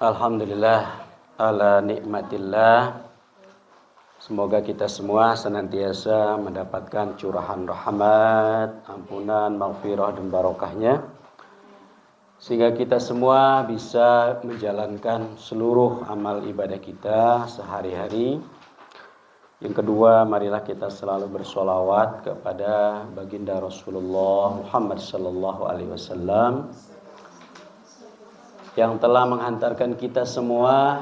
Alhamdulillah ala nikmatillah. Semoga kita semua senantiasa mendapatkan curahan rahmat, ampunan, maghfirah dan barokahnya, sehingga kita semua bisa menjalankan seluruh amal ibadah kita sehari-hari. Yang kedua, marilah kita selalu bersolawat kepada baginda Rasulullah Muhammad sallallahu alaihi wasallam yang telah menghantarkan kita semua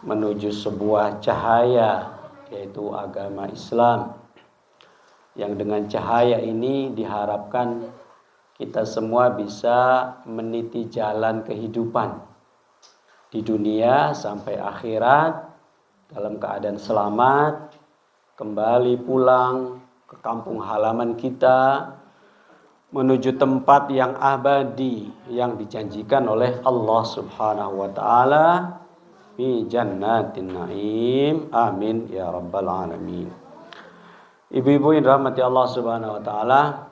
menuju sebuah cahaya, yaitu agama Islam, yang dengan cahaya ini diharapkan kita semua bisa meniti jalan kehidupan di dunia sampai akhirat dalam keadaan selamat, kembali pulang ke kampung halaman kita menuju tempat yang abadi yang dijanjikan oleh Allah Subhanahu wa taala fi jannatin naim. Amin ya rabbal alamin. Ibu-ibu yang dirahmati Allah Subhanahu wa taala,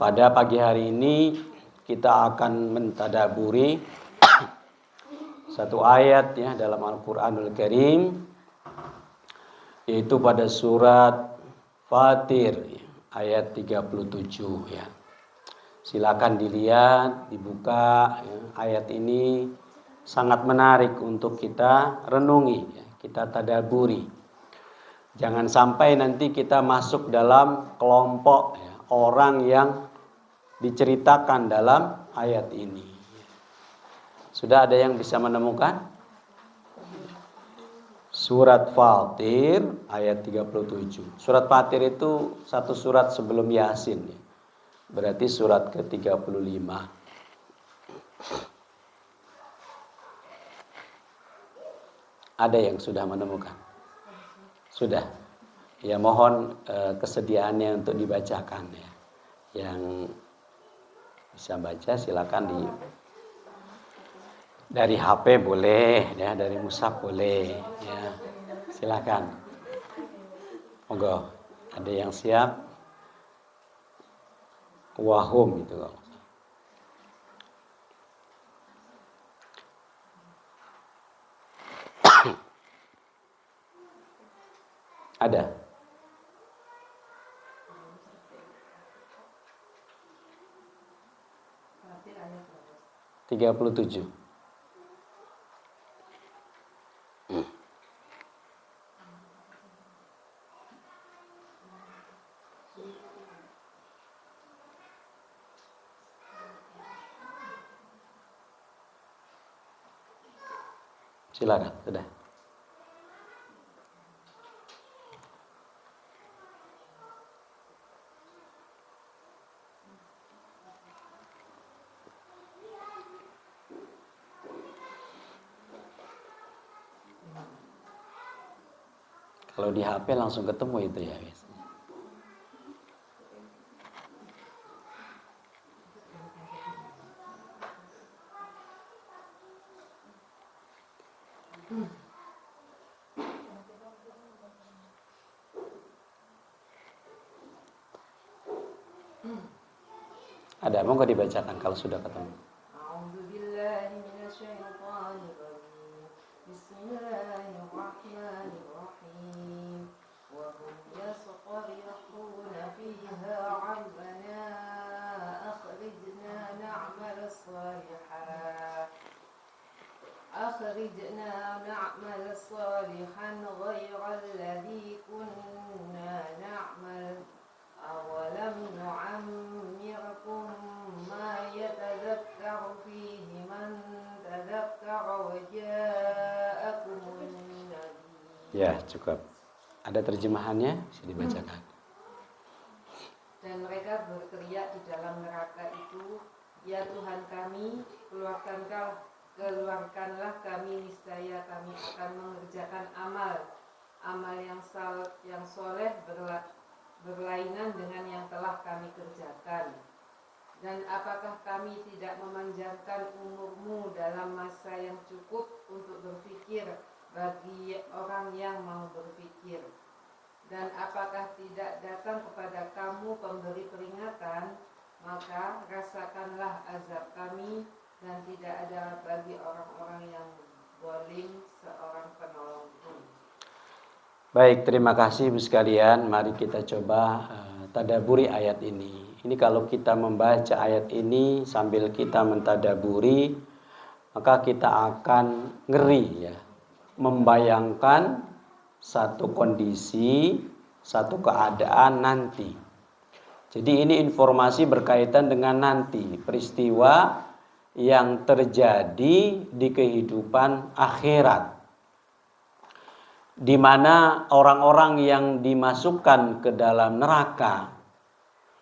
pada pagi hari ini kita akan mentadaburi satu ayat ya dalam Al-Qur'anul Karim, yaitu pada surat Fatir ayat 37 ya. Silakan dilihat, dibuka ya. Ayat ini sangat menarik untuk kita renungi ya, kita tadaburi. Jangan sampai nanti kita masuk dalam kelompok ya, orang yang diceritakan dalam ayat ini. Sudah ada yang bisa menemukan? Surat Fatir ayat 37. Surat Fatir itu satu surat sebelum Yasin ya. Berarti surat ke-35. Ada yang sudah menemukan? Sudah. Ya mohon kesediaannya untuk dibacakan ya. Yang bisa baca silakan dari HP boleh ya, dari mushaf boleh ya. Silakan. Monggo. Ada yang siap? Wahum itu. Ada. Tiga puluh tujuh. Silakan, sudah. Kalau di HP langsung ketemu itu ya, guys. Ada, monggo dibacakan kalau sudah ketemu. Bismillahirrahmanirrahim. Wa hum yasqarihuna fiha 'rabbana akhrijna na'mal salihan ghayra alladhi kunna na'mal awalam nu'ammirkum ma yatadhakkaru fihi man tadhakkara wa ja'akumun nabiy. Ya, cukup. Ada terjemahannya? Bisa dibacakan. Dan mereka berteriak di dalam neraka itu, ya Tuhan kami, keluarkanlah kami, niscaya kami akan mengerjakan amal yang soleh berlainan dengan yang telah kami kerjakan. Dan apakah kami tidak memanjangkan umurmu dalam masa yang cukup untuk berfikir bagi orang yang mau berfikir? Dan apakah tidak datang kepada kamu pemberi peringatan, maka rasakanlah azab kami dan tidak ada bagi orang-orang yang zalim seorang penolong pun. Baik, terima kasih Ibu sekalian. Mari kita coba tadaburi ayat ini. Ini kalau kita membaca ayat ini sambil kita mentadaburi, maka kita akan ngeri ya, membayangkan satu kondisi, satu keadaan nanti. Jadi ini informasi berkaitan dengan nanti, peristiwa yang terjadi di kehidupan akhirat, di mana orang-orang yang dimasukkan ke dalam neraka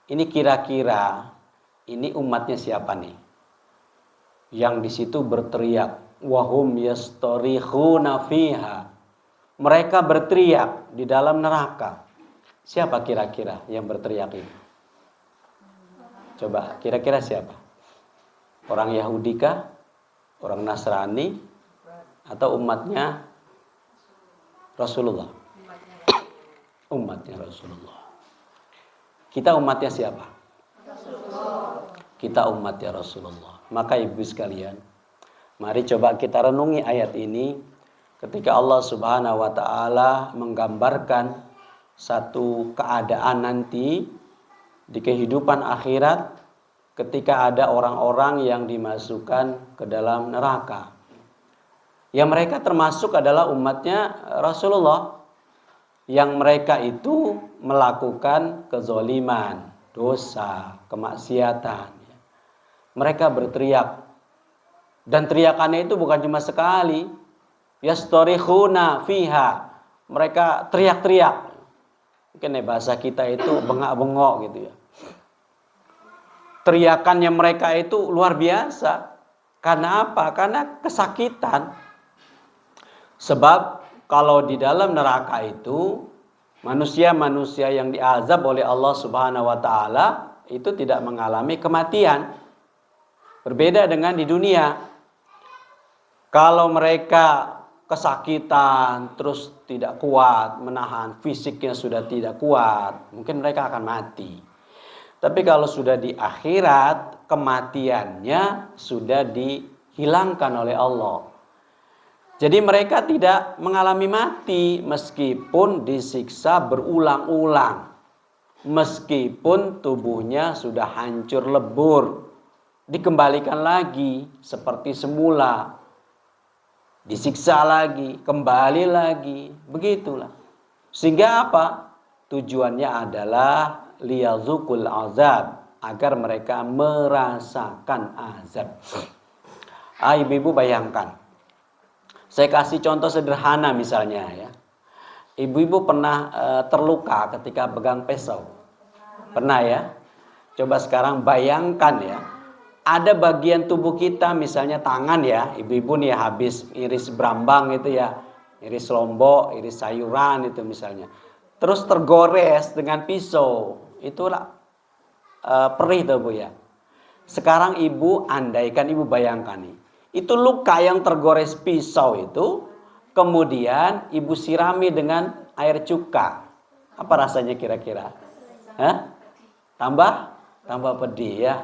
ini kira-kira ini umatnya siapa nih? Yang di situ berteriak, wahum yastarikhuna fiha. Mereka berteriak di dalam neraka. Siapa kira-kira yang berteriak ini? Coba kira-kira siapa? Orang Yahudi kah? Orang Nasrani? Atau umatnya Rasulullah? Umatnya Rasulullah. Kita umatnya siapa? Rasulullah. Kita umatnya Rasulullah. Maka ibu sekalian, mari coba kita renungi ayat ini ketika Allah Subhanahu wa taala menggambarkan satu keadaan nanti di kehidupan akhirat ketika ada orang-orang yang dimasukkan ke dalam neraka. Yang mereka termasuk adalah umatnya Rasulullah. Yang mereka itu melakukan kezoliman, dosa, kemaksiatan. Mereka berteriak. Dan teriakannya itu bukan cuma sekali. Yastarikhuna fiha. Mereka teriak-teriak. Mungkin bahasa kita itu bengak-bengok gitu ya. Teriakannya mereka itu luar biasa. Karena apa? Karena kesakitan. Sebab kalau di dalam neraka itu manusia-manusia yang diazab oleh Allah Subhanahu wa taala itu tidak mengalami kematian. Berbeda dengan di dunia. Kalau mereka kesakitan terus tidak kuat menahan, fisiknya sudah tidak kuat, mungkin mereka akan mati. Tapi kalau sudah di akhirat, kematiannya sudah dihilangkan oleh Allah. Jadi mereka tidak mengalami mati meskipun disiksa berulang-ulang. Meskipun tubuhnya sudah hancur lebur. Dikembalikan lagi seperti semula. Disiksa lagi, kembali lagi. Begitulah. Sehingga apa? Tujuannya adalah liyazukul azab. Agar mereka merasakan azab. Ibu-ibu bayangkan. Saya kasih contoh sederhana misalnya ya. Ibu-ibu pernah terluka ketika pegang pisau? Pernah ya? Coba sekarang bayangkan ya. Ada bagian tubuh kita misalnya tangan ya. Ibu-ibu nih habis iris brambang itu ya. Iris lombok, iris sayuran itu misalnya. Terus tergores dengan pisau. Itulah perih tuh Bu ya. Sekarang ibu andaikan ibu bayangkan nih. Itu luka yang tergores pisau itu, kemudian ibu sirami dengan air cuka. Apa rasanya kira-kira? Hah? Tambah pedih ya.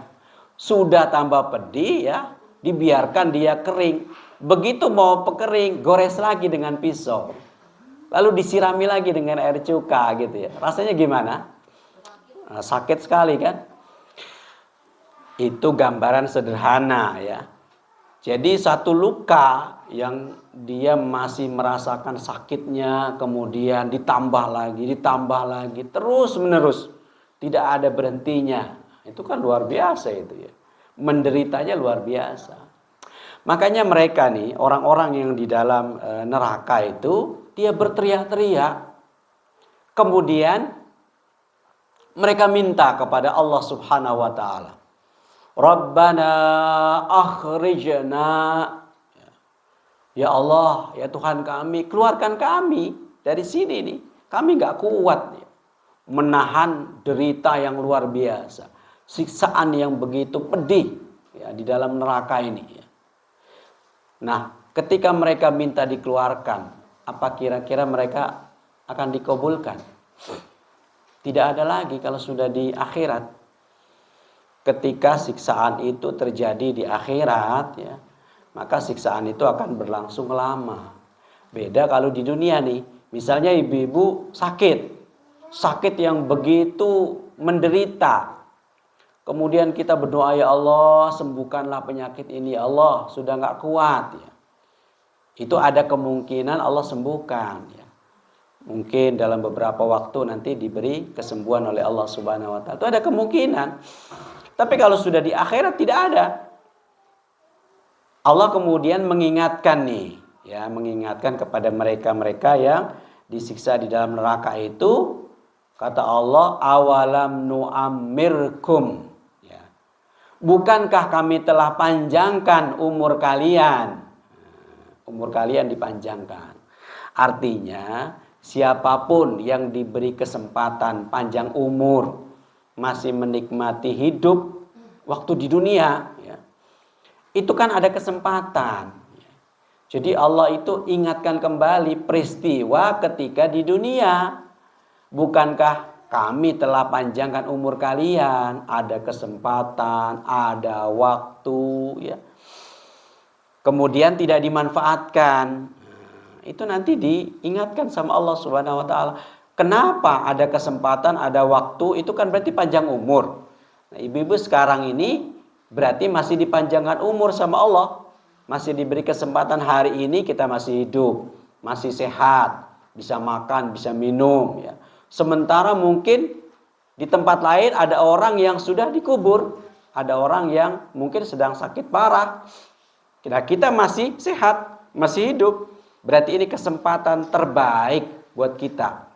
Sudah tambah pedih ya, dibiarkan dia kering. Begitu mau kering, gores lagi dengan pisau. Lalu disirami lagi dengan air cuka gitu ya. Rasanya gimana? Nah, sakit sekali kan? Itu gambaran sederhana ya. Jadi satu luka yang dia masih merasakan sakitnya, kemudian ditambah lagi, terus menerus. Tidak ada berhentinya. Itu kan luar biasa itu ya. Menderitanya luar biasa. Makanya mereka nih, orang-orang yang di dalam neraka itu, dia berteriak-teriak. Kemudian mereka minta kepada Allah Subhanahu wa taala. Rabbana akhrijna. Ya Allah, ya Tuhan kami, keluarkan kami dari sini nih. Kami gak kuat nih, menahan derita yang luar biasa. Siksaan yang begitu pedih ya, di dalam neraka ini. Ya. Nah, ketika mereka minta dikeluarkan, apa kira-kira mereka akan dikabulkan? Tidak ada lagi kalau sudah di akhirat. ketika siksaan itu terjadi di akhirat, ya, maka siksaan itu akan berlangsung lama. Beda kalau di dunia nih, misalnya ibu-ibu sakit yang begitu menderita. Kemudian kita berdoa, ya Allah sembuhkanlah penyakit ini, ya Allah sudah nggak kuat. Ya. Itu ada kemungkinan Allah sembuhkan. Ya. Mungkin dalam beberapa waktu nanti diberi kesembuhan oleh Allah Subhanahu Wa Taala. Itu ada kemungkinan. Tapi kalau sudah di akhirat tidak ada. Allah kemudian mengingatkan nih, ya, mengingatkan kepada mereka yang disiksa di dalam neraka itu, kata Allah, awalam nu'ammirkum, ya. Bukankah kami telah panjangkan umur kalian? Umur kalian dipanjangkan. Artinya siapapun yang diberi kesempatan panjang umur, masih menikmati hidup waktu di dunia, ya, itu kan ada kesempatan. Jadi Allah itu ingatkan kembali peristiwa ketika di dunia. Bukankah kami telah panjangkan umur kalian? Ada kesempatan, ada waktu, ya. Kemudian tidak dimanfaatkan. Itu nanti diingatkan sama Allah Subhanahu Wa Taala. Kenapa ada kesempatan, ada waktu? Itu kan berarti panjang umur. Nah, ibu-ibu sekarang ini berarti masih dipanjangkan umur sama Allah. Masih diberi kesempatan hari ini kita masih hidup, masih sehat, bisa makan, bisa minum, ya. Sementara mungkin di tempat lain ada orang yang sudah dikubur, ada orang yang mungkin sedang sakit parah. Kita masih sehat, masih hidup. Berarti ini kesempatan terbaik buat kita.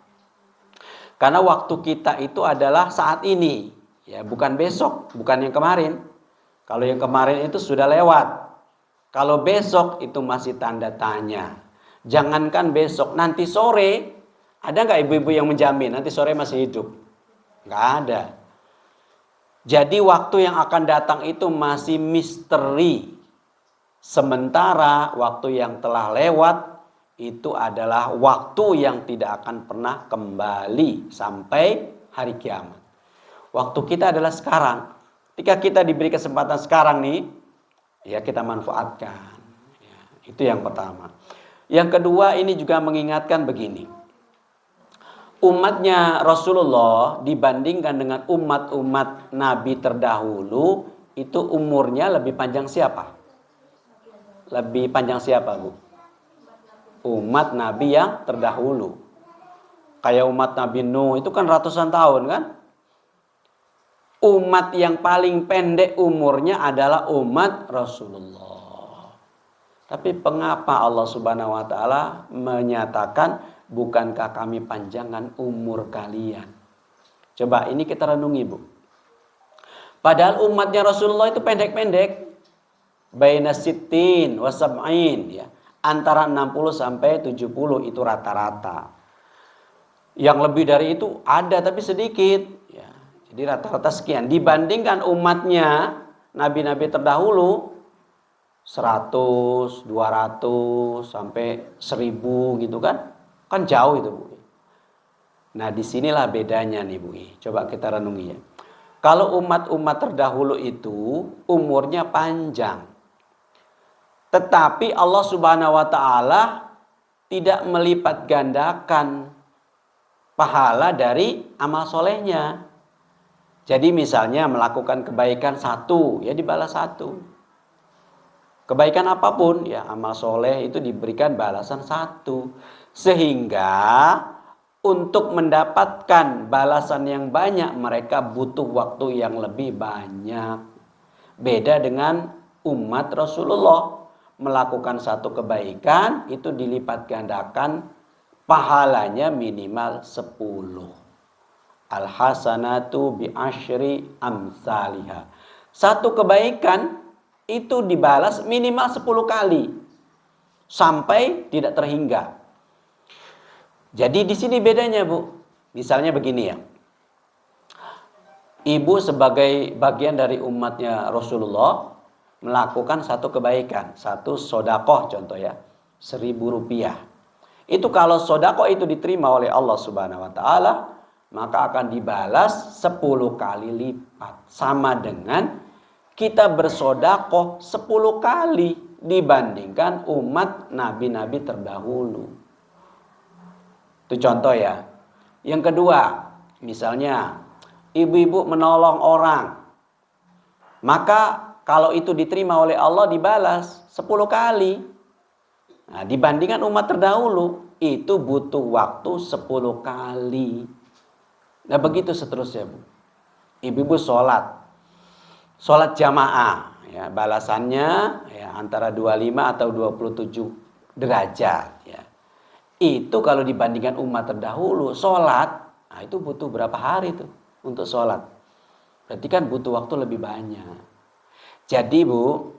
Karena waktu kita itu adalah saat ini, ya, bukan besok, bukan yang kemarin. Kalau yang kemarin itu sudah lewat. Kalau besok itu masih tanda tanya. Jangankan besok, nanti sore, ada nggak ibu-ibu yang menjamin nanti sore masih hidup? Nggak ada. Jadi waktu yang akan datang itu masih misteri. Sementara waktu yang telah lewat itu adalah waktu yang tidak akan pernah kembali sampai hari kiamat. Waktu kita adalah sekarang. Ketika kita diberi kesempatan sekarang nih, ya kita manfaatkan. Ya, itu yang pertama. Yang kedua, ini juga mengingatkan begini. Umatnya Rasulullah dibandingkan dengan umat-umat Nabi terdahulu, itu umurnya lebih panjang siapa? Lebih panjang siapa, Bu? Umat Nabi yang terdahulu. Kayak umat Nabi Nuh itu kan ratusan tahun kan? Umat yang paling pendek umurnya adalah umat Rasulullah. Tapi mengapa Allah Subhanahu Wa Taala menyatakan bukankah kami panjangkan umur kalian? Coba ini kita renungi, Bu. Padahal umatnya Rasulullah itu pendek-pendek. Baina sittin wa sab'in, ya. Antara 60 sampai 70 itu rata-rata. Yang lebih dari itu ada tapi sedikit, ya. Jadi rata-rata sekian. Dibandingkan umatnya nabi-nabi terdahulu 100, 200 sampai 1000 gitu kan. Kan jauh itu, Bu. Nah, disinilah bedanya nih, Bu. Coba kita renungi ya. Kalau umat-umat terdahulu itu umurnya panjang. Tetapi Allah Subhanahu Wa Taala tidak melipat gandakan pahala dari amal solehnya. Jadi misalnya melakukan kebaikan satu, ya dibalas satu. Kebaikan apapun, ya amal soleh itu diberikan balasan satu. Sehingga untuk mendapatkan balasan yang banyak mereka butuh waktu yang lebih banyak. Beda dengan umat Rasulullah. Melakukan satu kebaikan itu dilipat gandakan pahalanya minimal 10. Al-hasanatu bi asyri amsalihha. Satu kebaikan itu dibalas minimal 10 kali. Sampai tidak terhingga. Jadi di sini bedanya, Bu. Misalnya begini ya. Ibu sebagai bagian dari umatnya Rasulullah melakukan satu kebaikan, satu sodakoh contoh ya, 1.000 rupiah. Itu kalau sodakoh itu diterima oleh Allah Subhanahu Wa Taala, maka akan dibalas 10 kali lipat. Sama dengan kita bersedekah 10 kali dibandingkan umat nabi-nabi terdahulu. Itu contoh ya. Yang kedua, misalnya ibu-ibu menolong orang, maka kalau itu diterima oleh Allah dibalas 10 kali. Nah, dibandingkan umat terdahulu itu butuh waktu 10 kali. Nah, begitu seterusnya, Bu. Ibu-ibu sholat jamaah, ya, balasannya ya antara 25 atau 27 derajat, ya. Itu kalau dibandingkan umat terdahulu sholat, nah itu butuh berapa hari tuh untuk sholat? Berarti kan butuh waktu lebih banyak. Jadi, Bu,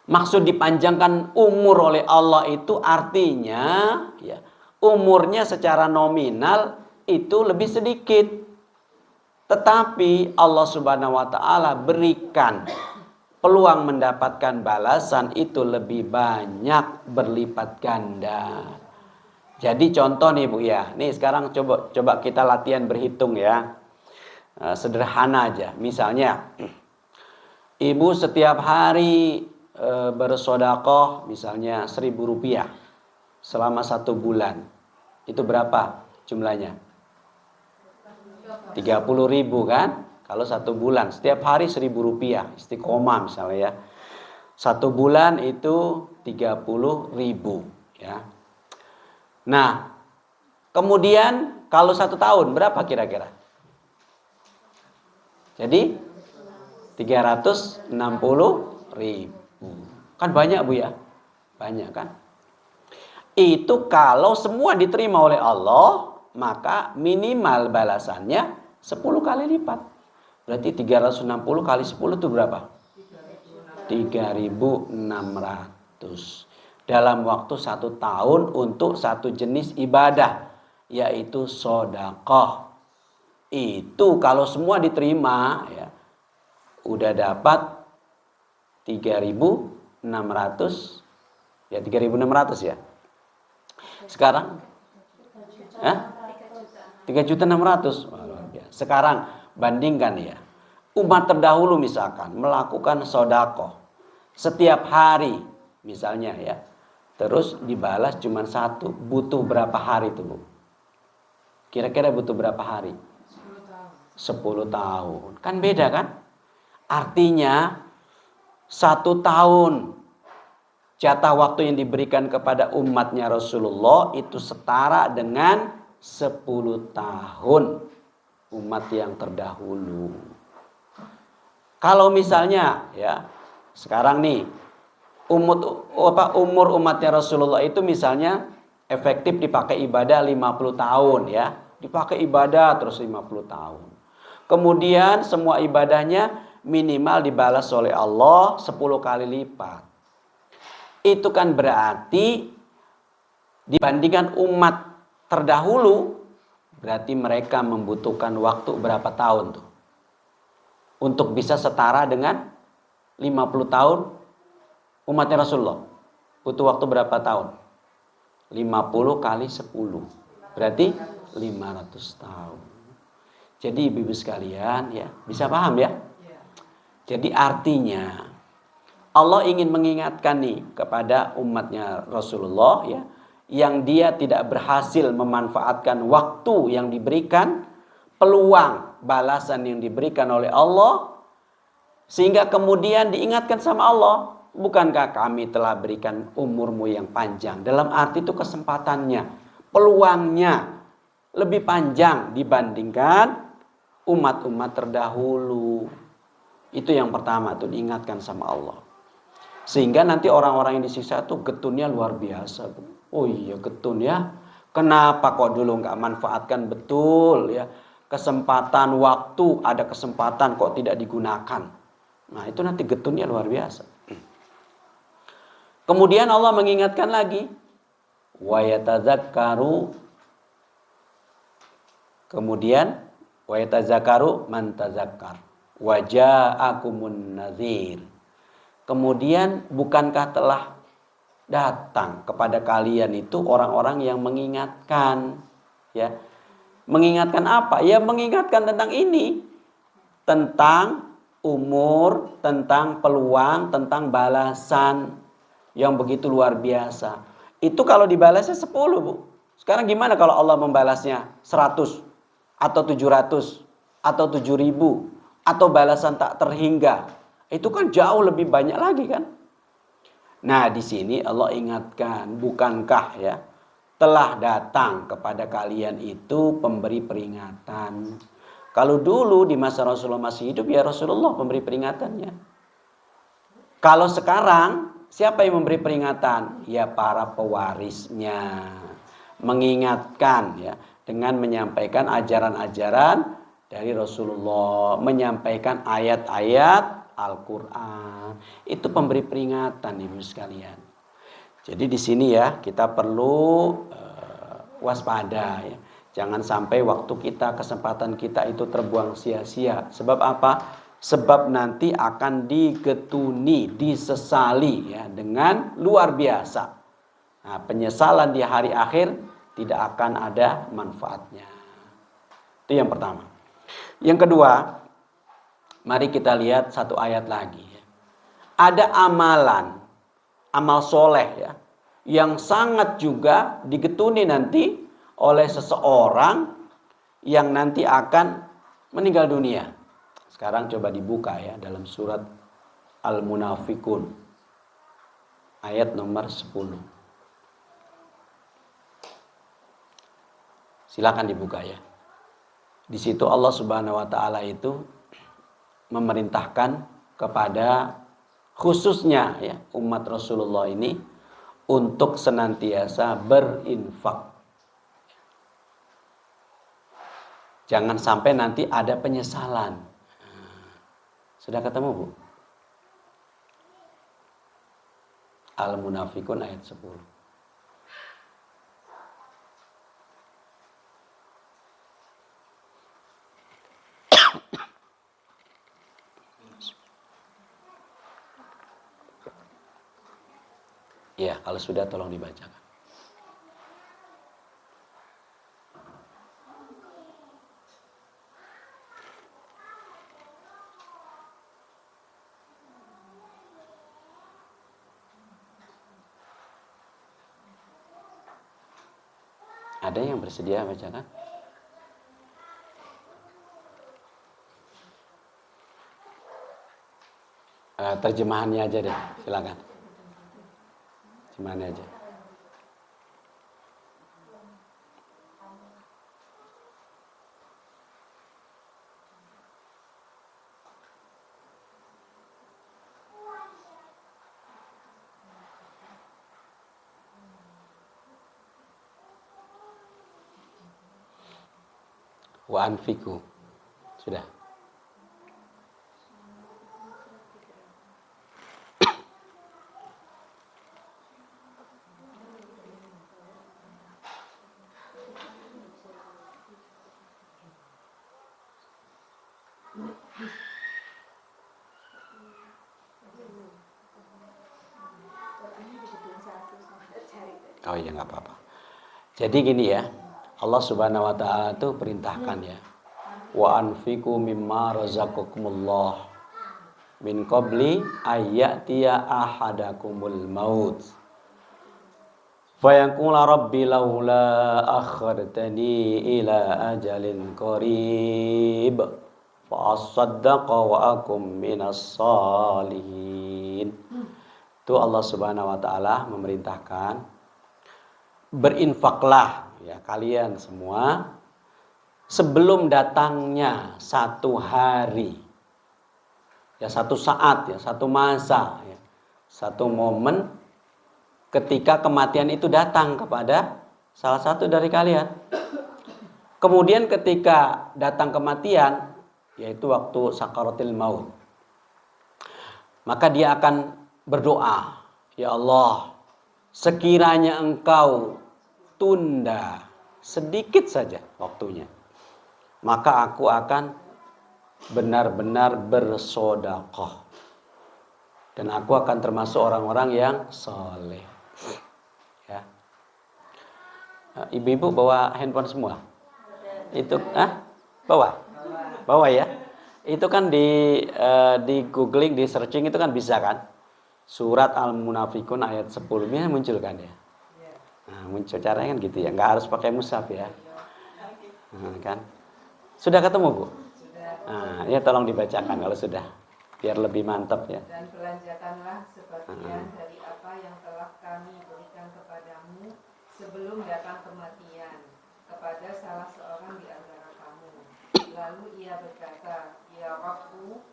maksud dipanjangkan umur oleh Allah itu artinya ya, umurnya secara nominal itu lebih sedikit. Tetapi Allah Subhanahu wa taala berikan peluang mendapatkan balasan itu lebih banyak, berlipat ganda. Jadi contoh nih, Bu, ya. Nih sekarang coba kita latihan berhitung ya. Sederhana aja. Misalnya ibu setiap hari bersedekah misalnya 1.000 rupiah selama 1 bulan. Itu berapa jumlahnya? 30.000 kan? Kalau 1 bulan, setiap hari 1.000 rupiah, istiqomah misalnya ya. 1 bulan itu 30.000 ya. Nah, kemudian kalau 1 tahun berapa kira-kira? Jadi 360.000. Kan banyak, Bu, ya? Banyak kan? Itu kalau semua diterima oleh Allah, maka minimal balasannya 10 kali lipat. Berarti 360 kali 10 itu berapa? 3.600. Dalam waktu 1 tahun untuk 1 jenis ibadah, yaitu sedekah. Itu kalau semua diterima ya, udah dapat 3.600 ya, 3.600 ya. Sekarang 3.600.000. Sekarang bandingkan ya, umat terdahulu misalkan melakukan sedekah setiap hari misalnya ya, terus dibalas cuma 1, butuh berapa hari itu, Bu? Kira-kira butuh berapa hari? 10 tahun. Kan beda kan? Artinya 1 tahun jatah waktu yang diberikan kepada umatnya Rasulullah itu setara dengan 10 tahun umat yang terdahulu. Kalau misalnya ya, sekarang nih umur umatnya Rasulullah itu misalnya efektif dipakai ibadah 50 tahun ya. Dipakai ibadah terus 50 tahun. Kemudian semua ibadahnya minimal dibalas oleh Allah 10 kali lipat. Itu kan berarti dibandingkan umat terdahulu, berarti mereka membutuhkan waktu berapa tahun tuh? Untuk bisa setara dengan 50 tahun umatnya Rasulullah. Butuh waktu berapa tahun? 50 kali 10. Berarti 500 tahun. Jadi ibu-ibu sekalian ya, bisa paham ya? Jadi artinya Allah ingin mengingatkan nih kepada umatnya Rasulullah ya, yang dia tidak berhasil memanfaatkan waktu yang diberikan, peluang balasan yang diberikan oleh Allah, sehingga kemudian diingatkan sama Allah, bukankah kami telah berikan umurmu yang panjang? Dalam arti itu kesempatannya, peluangnya lebih panjang dibandingkan umat-umat terdahulu. Itu yang pertama tuh, diingatkan sama Allah. Sehingga nanti orang-orang yang disiksa tuh getunnya luar biasa. Oh iya, getun ya. Kenapa kok dulu nggak manfaatkan betul ya? Kesempatan waktu, ada kesempatan kok tidak digunakan. Nah itu nanti getunnya luar biasa. Kemudian Allah mengingatkan lagi, wa yatadzakkaru. Kemudian wa yatadzakkaru man tazakkar wa ja'akumun nadzir. Kemudian bukankah telah datang kepada kalian itu orang-orang yang mengingatkan ya, Mengingatkan apa? Ya mengingatkan tentang ini. Tentang umur, tentang peluang, tentang balasan yang begitu luar biasa. Itu kalau dibalasnya 10, Bu. Sekarang gimana kalau Allah membalasnya 100 atau 700 atau 7.000 atau balasan tak terhingga? Itu kan jauh lebih banyak lagi kan? Nah, di sini Allah ingatkan, bukankah ya telah datang kepada kalian itu pemberi peringatan. Kalau dulu di masa Rasulullah masih hidup, ya Rasulullah pemberi peringatannya. Kalau sekarang, siapa yang memberi peringatan? Ya para pewarisnya. Mengingatkan ya dengan menyampaikan ajaran-ajaran dari Rasulullah, menyampaikan ayat-ayat Al-Quran. Itu pemberi peringatan, ibu sekalian. Jadi di sini ya kita perlu waspada ya. Jangan sampai waktu kita, kesempatan kita itu terbuang sia-sia. Sebab apa? Sebab nanti akan digetuni, disesali ya dengan luar biasa. Nah, penyesalan di hari akhir tidak akan ada manfaatnya. Itu yang pertama. Yang kedua, mari kita lihat satu ayat lagi. Ada amalan, amal soleh ya, yang sangat juga digetuni nanti oleh seseorang yang nanti akan meninggal dunia. Sekarang coba dibuka ya dalam surat Al-Munafikun ayat nomor 10. Silakan dibuka ya. Di situ Allah Subhanahu wa taala itu memerintahkan kepada khususnya ya umat Rasulullah ini untuk senantiasa berinfak. Jangan sampai nanti ada penyesalan. Sudah ketemu, Bu? Al-Munafikun ayat 10. Ya, kalau sudah tolong dibacakan. Ada yang bersedia bacakan? Terjemahannya aja deh, silakan. Terjemahannya aja. Wa anfiku. Sudah. Oh iya nggak apa-apa. Jadi gini ya, Allah Subhanahu wa taala itu perintahkan ya. Wa anfiqu mimma razaqakumullah min qabli ayyatiya ahadakumul maut. Fa yaqula rabbi laula akhartani ila ajalin qarib fa asaddaqa wa akum minas salihin. Itu Allah Subhanahu wa taala memerintahkan berinfaklah ya kalian semua sebelum datangnya satu hari ya, satu saat ya, satu masa ya, satu momen ketika kematian itu datang kepada salah satu dari kalian. Kemudian ketika datang kematian, yaitu waktu sakaratil maut, maka dia akan berdoa, ya Allah, sekiranya engkau tunda sedikit saja waktunya, maka aku akan benar-benar bersedekah dan aku akan termasuk orang-orang yang soleh. Ya. Ibu-ibu bawa handphone semua? Itu bawah. Bawah ya. Itu kan di googling, di searching itu kan bisa kan. Surat Al-Munafikun ayat 10 ini muncul kan ya. Nah, muncul caranya kan gitu ya. Nggak harus pakai mushaf ya. Nah, kan. Sudah ketemu, Bu? Nah, ya tolong dibacakan kalau sudah. Biar lebih mantap ya. Dan belanjakanlah sebagian dari apa yang telah kami berikan kepadamu sebelum datang kematian kepada salah seorang di antara kamu. Lalu ia berkata, ya Rabbku,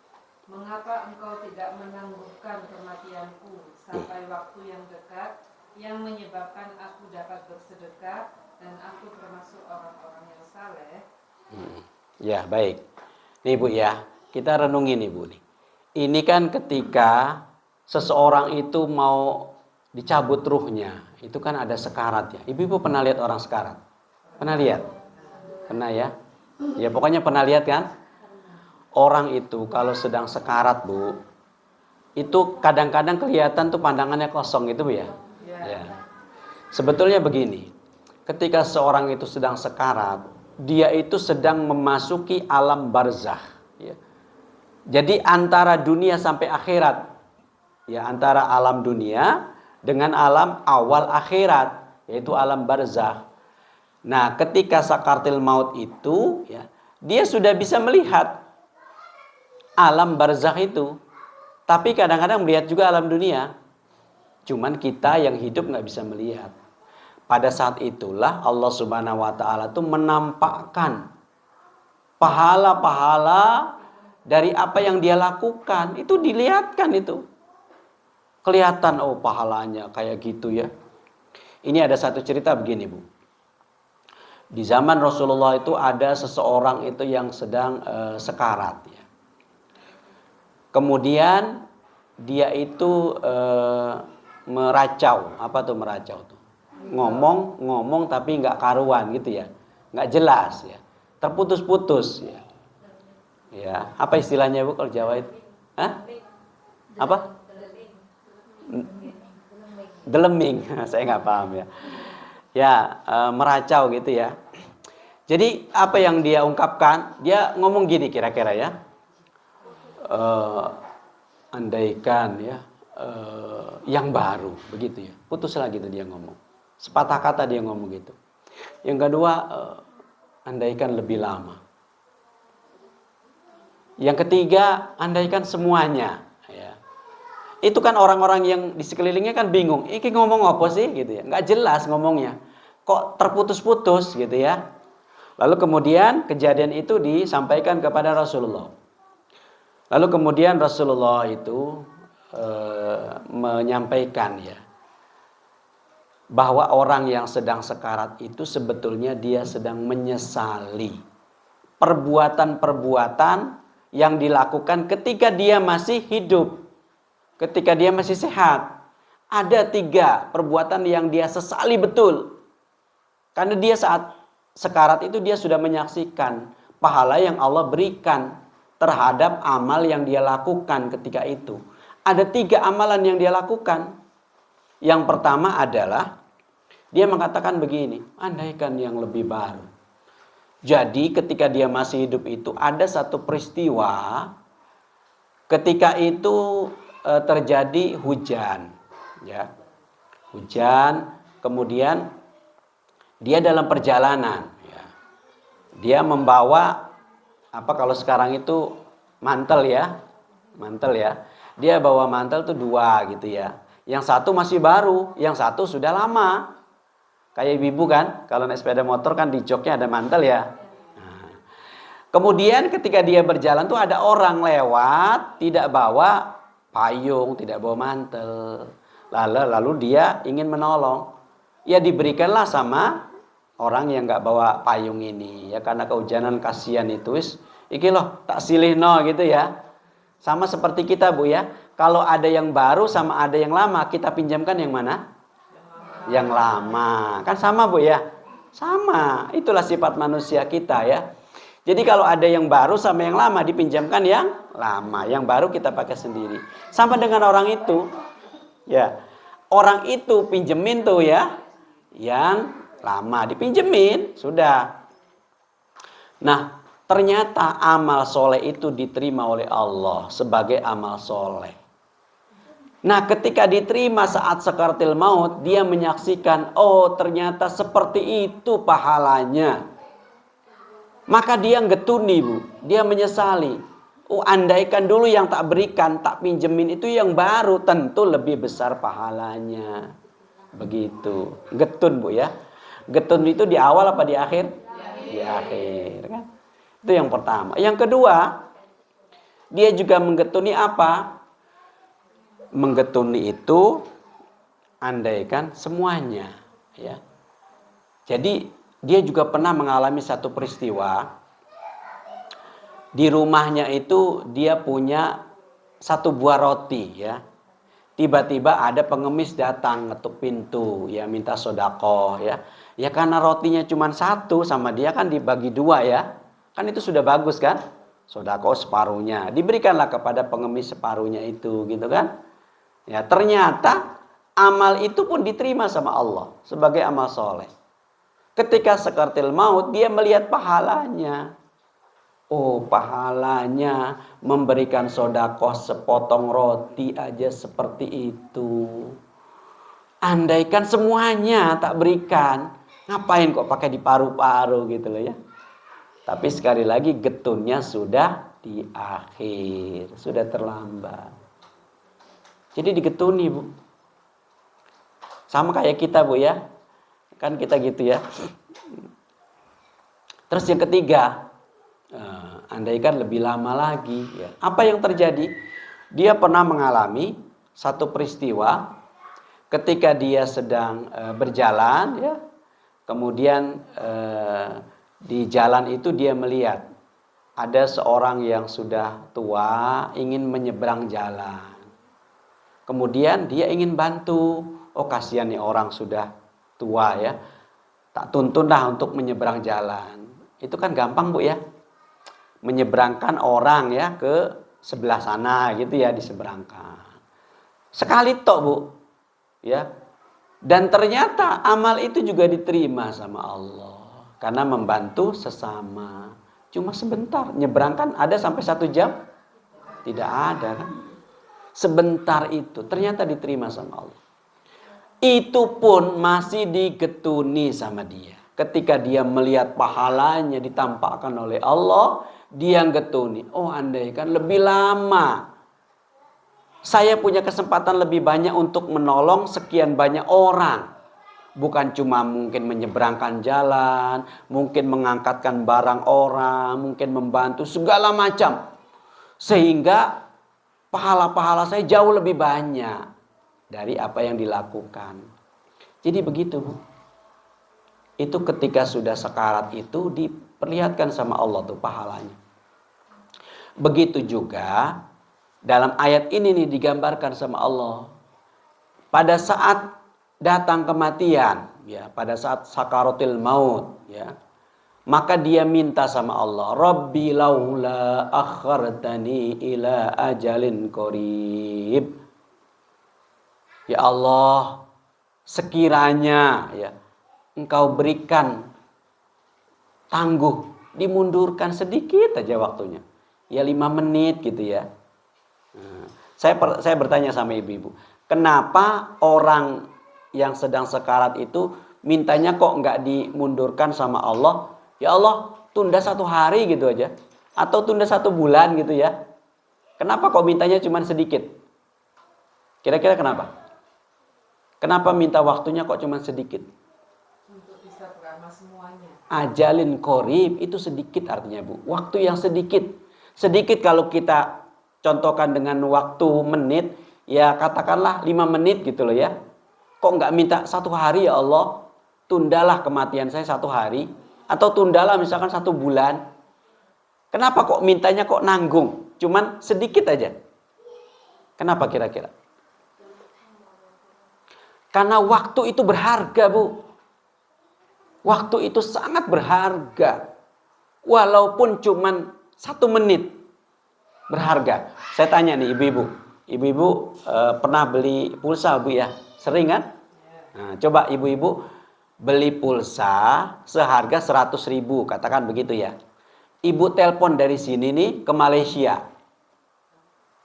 mengapa engkau tidak menangguhkan kematianku sampai waktu yang dekat yang menyebabkan aku dapat bersedekah dan aku termasuk orang-orang yang saleh? Ya, baik. Nih Bu ya, kita renungi nih Bu nih. Ini kan ketika seseorang itu mau dicabut ruhnya, itu kan ada sekarat ya. Ibu pernah lihat orang sekarat? Pernah lihat? Pernah ya? Ya pokoknya pernah lihat kan? Orang itu kalau sedang sekarat Bu, itu kadang-kadang kelihatan tuh pandangannya kosong gitu Bu ya. Ya. Sebetulnya begini, ketika seorang itu sedang sekarat, dia itu sedang memasuki alam barzakh. Ya. Jadi antara dunia sampai akhirat, ya antara alam dunia dengan alam awal akhirat, yaitu alam barzakh. Nah, ketika sakaratul maut itu, ya, dia sudah bisa melihat alam barzakh itu, tapi kadang-kadang melihat juga alam dunia. Cuman kita yang hidup nggak bisa melihat. Pada saat itulah Allah Subhanahu Wa Taala tuh menampakkan pahala-pahala dari apa yang dia lakukan, itu dilihatkan itu. Kelihatan oh pahalanya kayak gitu ya. Ini ada satu cerita begini Bu. Di zaman Rasulullah itu ada seseorang itu yang sedang sekarat ya. Kemudian dia itu meracau, apa tuh meracau tuh? Ngomong tapi nggak karuan gitu ya. Nggak jelas ya. Terputus-putus ya. Ya, apa istilahnya Bu kalau Jawa itu? Hah? Apa? Deleming, saya nggak paham ya. Ya, meracau gitu ya. Jadi apa yang dia ungkapkan? Dia ngomong gini kira-kira ya. Andaikan ya, yang baru, begitu ya. Putus lagi tuh dia ngomong. Sepatah kata dia ngomong gitu. Yang kedua, andaikan lebih lama. Yang ketiga, andaikan semuanya. Ya. Itu kan orang-orang yang di sekelilingnya kan bingung. Ini ngomong apa sih gitu ya? Nggak jelas ngomongnya. Kok terputus-putus gitu ya? Lalu kemudian kejadian itu disampaikan kepada Rasulullah. Lalu kemudian Rasulullah itu menyampaikan ya bahwa orang yang sedang sekarat itu sebetulnya dia sedang menyesali perbuatan-perbuatan yang dilakukan ketika dia masih hidup, ketika dia masih sehat. Ada 3 perbuatan yang dia sesali betul. Karena dia saat sekarat itu dia sudah menyaksikan pahala yang Allah berikan terhadap amal yang dia lakukan ketika itu. Ada 3 amalan yang dia lakukan. Yang pertama adalah dia mengatakan begini, andaikan yang lebih baru. Jadi ketika dia masih hidup itu ada satu peristiwa ketika itu terjadi hujan, ya, hujan. Kemudian dia dalam perjalanan, ya, dia membawa apa kalau sekarang itu mantel ya, Dia bawa mantel tuh 2 gitu ya. Yang satu masih baru, yang satu sudah lama. Kayak ibu kan, kalau naik sepeda motor kan di joknya ada mantel ya. Nah, kemudian ketika dia berjalan tuh ada orang lewat, tidak bawa payung, tidak bawa mantel. Lalu dia ingin menolong. Ya diberikanlah sama orang yang nggak bawa payung ini. Ya karena kehujanan kasihan itu iki loh tak silih no gitu ya. Sama seperti kita Bu ya. Kalau ada yang baru sama ada yang lama, kita pinjamkan yang mana? Yang lama. Kan sama Bu ya? Sama. Itulah sifat manusia kita ya. Jadi kalau ada yang baru sama yang lama dipinjamkan yang lama. Yang baru kita pakai sendiri. Sama dengan orang itu. Ya. Orang itu pinjemin tuh ya. Yang lama dipinjemin. Sudah. Nah, ternyata amal soleh itu diterima oleh Allah sebagai amal soleh. Nah, ketika diterima saat sakaratil maut, dia menyaksikan, oh ternyata seperti itu pahalanya. Maka dia getuni, Bu. Dia menyesali. Oh, andaikan dulu yang tak berikan, tak pinjemin itu yang baru, tentu lebih besar pahalanya. Begitu. Getun, Bu ya. Getun itu di awal apa di akhir? Di akhir, kan? Itu yang pertama. Yang kedua, dia juga menggetuni apa? Menggetuni itu andaikan semuanya, ya. Jadi dia juga pernah mengalami satu peristiwa. Di rumahnya itu dia punya satu buah roti, ya. Tiba-tiba ada pengemis datang ngetuk pintu, ya, minta sodako, ya. Ya karena rotinya cuma satu, sama dia kan dibagi dua, ya. Kan itu sudah bagus kan? Sodako separuhnya, diberikanlah kepada pengemis separuhnya itu, gitu kan? Ya ternyata amal itu pun diterima sama Allah sebagai amal soleh. Ketika sakaratil maut dia melihat pahalanya. Oh, pahalanya memberikan sodakoh sepotong roti aja seperti itu. Andaikan semuanya tak berikan, ngapain kok pakai di paru-paru gitu loh ya. Tapi sekali lagi getunnya sudah di akhir, sudah terlambat. Jadi digetuni, Bu. Sama kayak kita, Bu ya. Kan kita gitu ya. Terus yang ketiga, andaikan lebih lama lagi, ya. Apa yang terjadi? Dia pernah mengalami satu peristiwa ketika dia sedang berjalan, ya. Kemudian di jalan itu dia melihat ada seorang yang sudah tua ingin menyeberang jalan. Kemudian dia ingin bantu. Oh, kasihan nih orang sudah tua ya. Tak tuntunlah untuk menyeberang jalan. Itu kan gampang, Bu ya. Menyeberangkan orang ya ke sebelah sana gitu ya, diseberangkan. Sekali tok, Bu. Ya. Dan ternyata amal itu juga diterima sama Allah. Karena membantu sesama. Cuma sebentar. Nyeberangkan ada sampai 1 jam? Tidak ada kan. Sebentar itu ternyata diterima sama Allah. Itu pun masih digetuni sama dia. Ketika dia melihat pahalanya ditampakkan oleh Allah, dia getuni. Oh, andaikan lebih lama saya punya kesempatan lebih banyak untuk menolong sekian banyak orang. Bukan cuma mungkin menyeberangkan jalan, mungkin mengangkatkan barang orang, mungkin membantu segala macam. Sehingga pahala-pahala saya jauh lebih banyak dari apa yang dilakukan. Jadi begitu, Bu. Itu ketika sudah sekarat itu diperlihatkan sama Allah tuh pahalanya. Begitu juga dalam ayat ini nih digambarkan sama Allah. Pada saat datang kematian, ya, pada saat sakaratul maut, ya. Maka dia minta sama Allah, Rabbi laula akhartani ila ajalin qarib. Ya Allah, sekiranya ya Engkau berikan tangguh, dimundurkan sedikit aja waktunya. Ya 5 menit gitu ya. Nah, saya bertanya sama ibu-ibu, kenapa orang yang sedang sekarat itu mintanya kok nggak dimundurkan sama Allah? Ya Allah, tunda 1 hari gitu aja. Atau tunda 1 bulan gitu ya. Kenapa kok mintanya cuma sedikit? Kira-kira kenapa? Kenapa minta waktunya kok cuma sedikit? Untuk bisa beramal semuanya. Ajalin qarib itu sedikit artinya, Bu. Waktu yang sedikit. Sedikit kalau kita contohkan dengan waktu menit, ya katakanlah 5 menit gitu loh ya. Kok nggak minta 1 hari ya Allah? Tundalah kematian saya 1 hari. Atau tundalah misalkan 1 bulan. Kenapa kok mintanya kok nanggung? Cuman sedikit aja. Kenapa kira-kira? Karena waktu itu berharga, Bu. Waktu itu sangat berharga. Walaupun cuman 1 menit. Berharga. Saya tanya nih ibu-ibu. Ibu-ibu pernah beli pulsa, Bu ya? Sering kan? Nah, coba ibu-ibu beli pulsa seharga 100.000, katakan begitu ya. Ibu telepon dari sini nih ke Malaysia.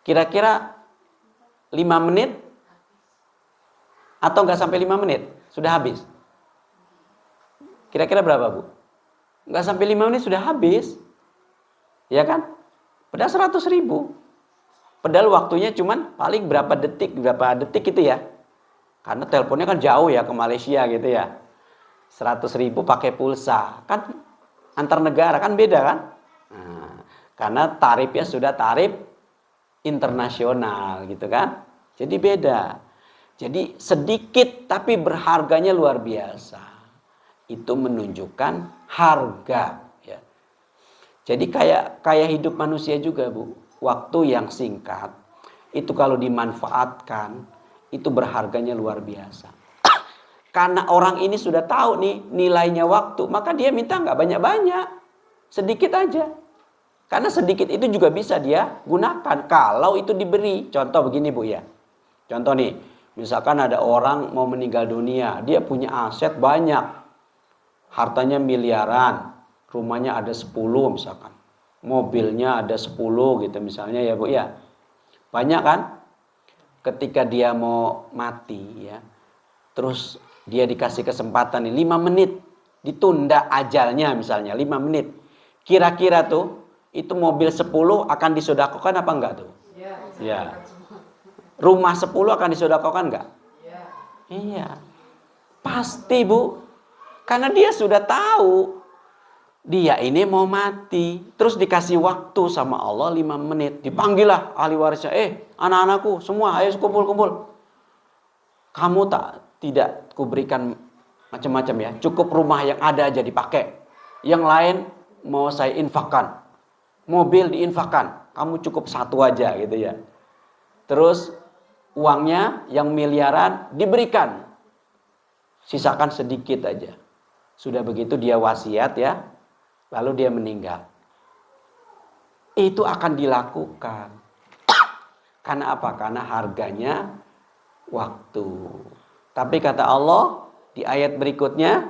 Kira-kira 5 menit atau nggak sampai 5 menit sudah habis. Kira-kira berapa, Bu? Nggak sampai 5 menit sudah habis. Ya kan? Padahal 100.000. Padahal waktunya cuman paling berapa detik itu ya. Karena teleponnya kan jauh ya ke Malaysia gitu ya. 100.000 pakai pulsa. Kan antar negara kan beda kan? Nah, karena tarifnya sudah tarif internasional gitu kan. Jadi beda. Jadi sedikit tapi berharganya luar biasa. Itu menunjukkan harga ya. Jadi kayak hidup manusia juga, Bu. Waktu yang singkat itu kalau dimanfaatkan itu berharganya luar biasa. Karena orang ini sudah tahu nih nilainya waktu, maka dia minta nggak banyak-banyak, sedikit aja. Karena sedikit itu juga bisa dia gunakan kalau itu diberi. Contoh begini, Bu ya. Contoh nih, misalkan ada orang mau meninggal dunia, dia punya aset banyak, hartanya miliaran, rumahnya ada 10 misalkan, mobilnya ada 10 gitu misalnya ya, Bu ya. Banyak kan? Ketika dia mau mati ya, terus dia dikasih kesempatan nih 5 menit, ditunda ajalnya misalnya 5 menit. Kira-kira tuh itu mobil 10 akan disedekahkan apa enggak tuh? Ya. Rumah 10 akan disedekahkan enggak? Iya. Pasti, Bu. Karena dia sudah tahu dia ini mau mati. Terus dikasih waktu sama Allah 5 menit. Dipanggillah ahli warisnya. Anak-anakku semua ayo kumpul-kumpul. Kamu tidak kuberikan macam-macam ya. Cukup rumah yang ada aja dipakai. Yang lain mau saya infakkan. Mobil diinfakkan. Kamu cukup 1 aja gitu ya. Terus uangnya yang miliaran diberikan. Sisakan sedikit aja. Sudah begitu dia wasiat ya. Lalu dia meninggal. Itu akan dilakukan. Karena apa? Karena harganya waktu. Tapi kata Allah di ayat berikutnya,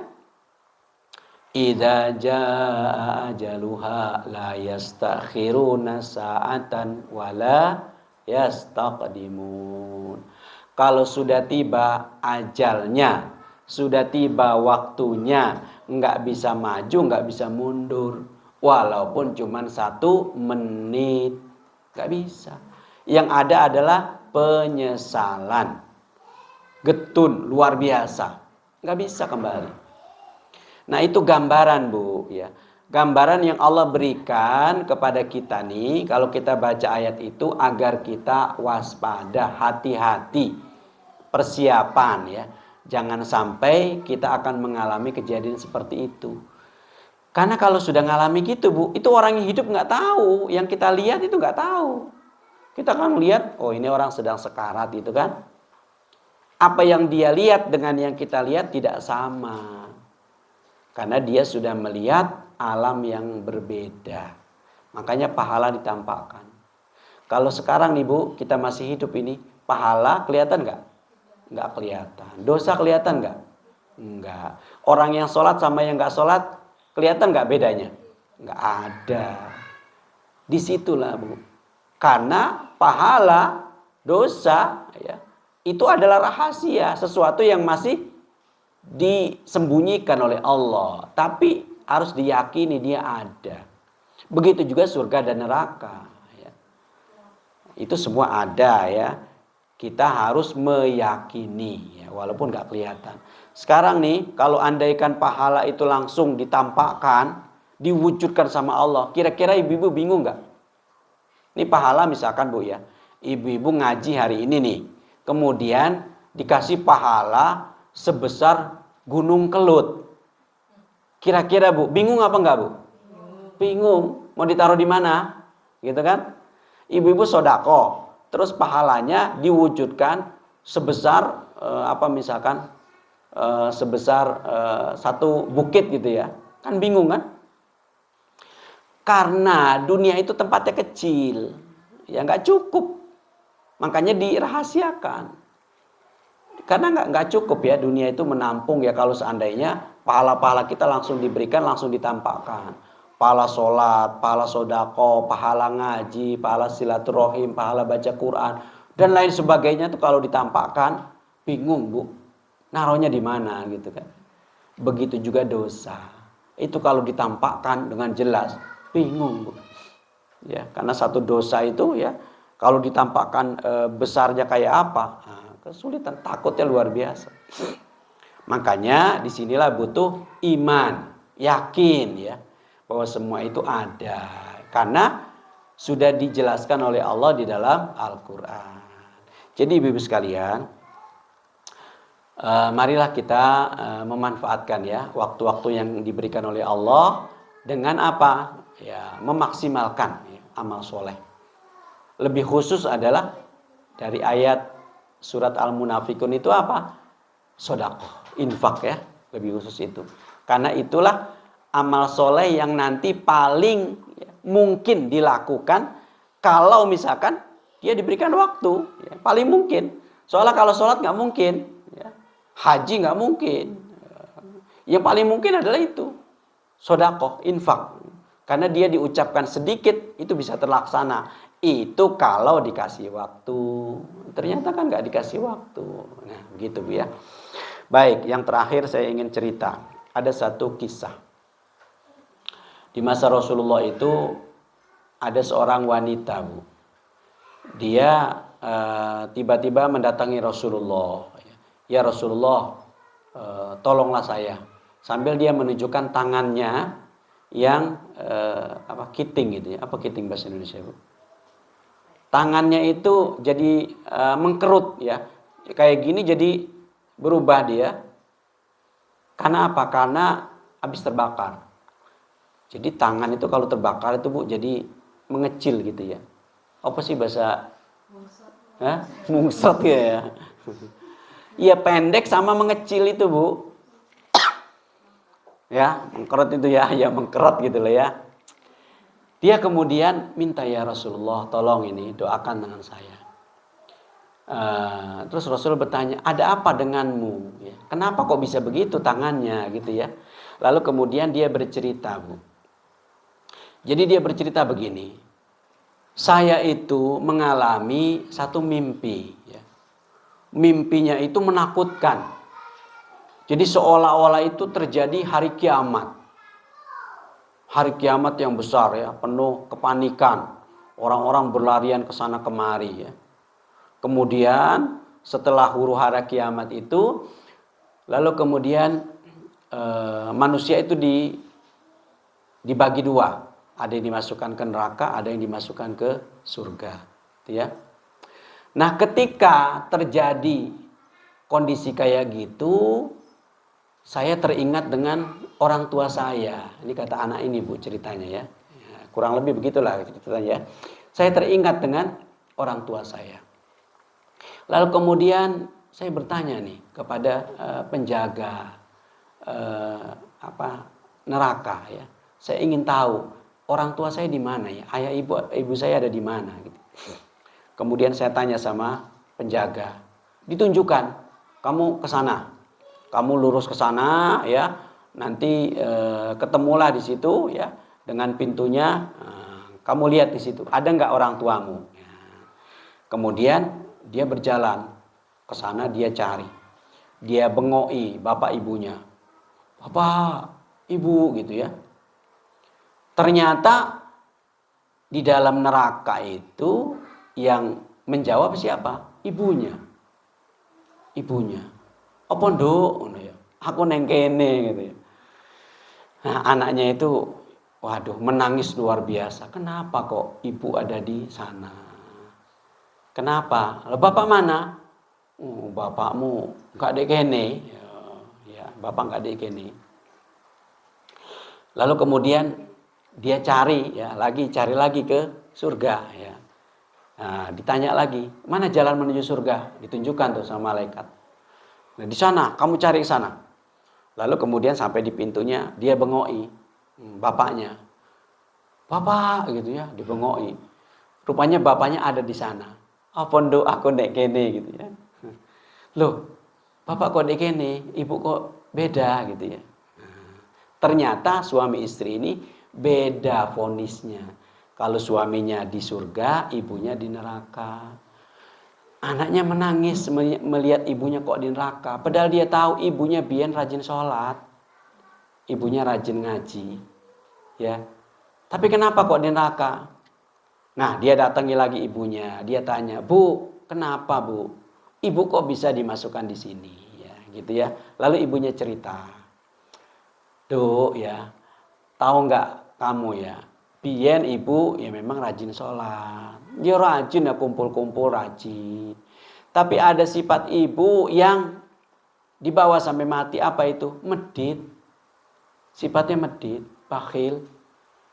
idza jaa ajaluha la yastakhiruna sa'atan wala yastaqdimun. Kalau sudah tiba ajalnya, sudah tiba waktunya, nggak bisa maju, nggak bisa mundur, walaupun cuma 1 menit, nggak bisa. Yang ada adalah penyesalan, getun luar biasa, nggak bisa kembali. Nah itu gambaran, Bu ya, gambaran yang Allah berikan kepada kita nih, kalau kita baca ayat itu agar kita waspada, hati-hati, persiapan ya. Jangan sampai kita akan mengalami kejadian seperti itu. Karena kalau sudah ngalami gitu, Bu, itu orang yang hidup nggak tahu, yang kita lihat itu nggak tahu. Kita kan lihat, oh ini orang sedang sekarat gitu kan. Apa yang dia lihat dengan yang kita lihat tidak sama. Karena dia sudah melihat alam yang berbeda. Makanya pahala ditampakkan. Kalau sekarang nih, Bu, kita masih hidup ini, pahala kelihatan nggak? Nggak kelihatan. Dosa kelihatan nggak? Nggak. Orang yang sholat sama yang nggak sholat kelihatan nggak bedanya? Nggak ada. Disitulah, Bu. Karena pahala, dosa, ya, itu adalah rahasia, sesuatu yang masih disembunyikan oleh Allah. Tapi harus diyakini dia ada. Begitu juga surga dan neraka. Ya. Itu semua ada ya. Kita harus meyakini ya, walaupun gak kelihatan. Sekarang nih, kalau andaikan pahala itu langsung ditampakkan, diwujudkan sama Allah, kira-kira ibu-ibu bingung gak? Ini pahala misalkan, Bu ya, ibu-ibu ngaji hari ini nih, kemudian dikasih pahala sebesar Gunung Kelut. Kira-kira, Bu, bingung apa enggak, Bu? Bingung. Mau ditaruh di mana? Gitu kan? Ibu-ibu sodako. Terus pahalanya diwujudkan sebesar misalkan sebesar 1 bukit gitu ya. Kan bingung kan? Karena dunia itu tempatnya kecil. Ya nggak cukup. Makanya dirahasiakan. Karena nggak cukup ya dunia itu menampung ya kalau seandainya pahala-pahala kita langsung diberikan, langsung ditampakkan. pahala sholat, pahala sodako, pahala ngaji, pahala silaturahim, pahala baca Quran, dan lain sebagainya tuh kalau ditampakkan, bingung Bu, naruhnya di mana gitu kan. Begitu juga dosa. Itu kalau ditampakkan dengan jelas, bingung Bu. Ya, karena satu dosa itu ya, kalau ditampakkan besarnya kayak apa, nah, kesulitan, takutnya luar biasa. Makanya disinilah butuh iman, yakin ya, bahwa semua itu ada. Karena sudah dijelaskan oleh Allah di dalam Al-Quran. Jadi ibu-ibu sekalian, marilah kita memanfaatkan ya waktu-waktu yang diberikan oleh Allah dengan apa? Ya, memaksimalkan ya, amal soleh. Lebih khusus adalah dari ayat surat Al-Munafikun itu apa? Sedekah, infak ya, lebih khusus itu. Karena itulah amal soleh yang nanti paling ya, mungkin dilakukan kalau misalkan dia diberikan waktu, ya, paling mungkin. Soalnya kalau sholat nggak mungkin, ya, haji nggak mungkin. Yang paling mungkin adalah itu, sedekah, infak. Karena dia diucapkan sedikit itu bisa terlaksana. Itu kalau dikasih waktu. Ternyata kan nggak dikasih waktu. Nah begitu Bu ya. Baik, yang terakhir saya ingin cerita. Ada satu kisah. Di masa Rasulullah itu ada seorang wanita Bu. Dia tiba-tiba mendatangi Rasulullah. Ya Rasulullah, tolonglah saya. Sambil dia menunjukkan tangannya yang kiting gitu ya. Apa kiting bahasa Indonesia Bu? Tangannya itu jadi mengkerut ya. Kayak gini jadi berubah dia. Karena apa? Karena habis terbakar. Jadi tangan itu kalau terbakar itu Bu jadi mengecil gitu ya. Apa sih bahasa? Mungset ya. Iya pendek sama mengecil itu Bu. Ya mengkerut itu ya. Ya mengkerut gitu loh ya. Dia kemudian minta ya Rasulullah tolong ini doakan tangan saya. Terus Rasul bertanya ada apa denganmu? Ya, kenapa kok bisa begitu tangannya gitu ya? Lalu kemudian dia bercerita Bu. Jadi dia bercerita begini. Saya itu mengalami satu mimpi. Ya. Mimpinya itu menakutkan. Jadi seolah-olah itu terjadi hari kiamat. Hari kiamat yang besar ya, penuh kepanikan. Orang-orang berlarian ke sana kemari ya. Kemudian setelah huru hara kiamat itu, lalu kemudian manusia itu dibagi dua. Ada yang dimasukkan ke neraka, ada yang dimasukkan ke surga. Ya. Nah ketika terjadi kondisi kayak gitu, saya teringat dengan orang tua saya. Ini kata anak ini Bu ceritanya ya. Kurang lebih begitulah ceritanya ya. Saya teringat dengan orang tua saya. Lalu kemudian saya bertanya nih kepada penjaga neraka ya. Saya ingin tahu orang tua saya di mana ya. Ayah ibu saya ada di mana gitu. Kemudian saya tanya sama penjaga. Ditunjukkan kamu ke sana. Kamu lurus ke sana ya, nanti ketemulah di situ ya dengan pintunya. Kamu lihat di situ, ada nggak orang tuamu? Ya. Kemudian dia berjalan ke sana, dia cari, dia bengoi bapak ibunya, bapak, ibu gitu ya. Ternyata di dalam neraka itu yang menjawab siapa? Ibunya. Apa nduk ngono ya. Aku neng kene gitu ya. Nah, anaknya itu waduh menangis luar biasa. Kenapa kok ibu ada di sana? Kenapa? Lah bapak mana? Oh, bapakmu enggak dek kene. Ya, bapak enggak dek kene. Lalu kemudian dia cari lagi ke surga ya. Nah, ditanya lagi, mana jalan menuju surga? Ditunjukkan tuh sama malaikat. Nah, di sana, kamu cari ke sana. Lalu kemudian sampai di pintunya, dia bengoi bapaknya. Bapak gitu ya, dibengoi. Rupanya bapaknya ada di sana. Apa nduk aku ndek kene gitu ya. Loh, bapak kok ndek kene, ibu kok beda gitu ya. Ternyata suami istri ini Beda vonisnya. Kalau suaminya di surga, ibunya di neraka. Anaknya menangis melihat ibunya kok di neraka. Padahal dia tahu ibunya biyen rajin sholat. Ibunya rajin ngaji. Ya. Tapi kenapa kok di neraka? Nah, dia datangi lagi ibunya. Dia tanya, "Bu, kenapa, Bu? Ibu kok bisa dimasukkan di sini?" Ya, gitu ya. Lalu ibunya cerita. "Duk, ya. Tahu nggak kamu ya? Biyen ibu ya memang rajin sholat. Dia rajin ya kumpul-kumpul rajin. Tapi ada sifat ibu yang dibawa sampai mati. Apa itu? Medit. Sifatnya medit, bakhil.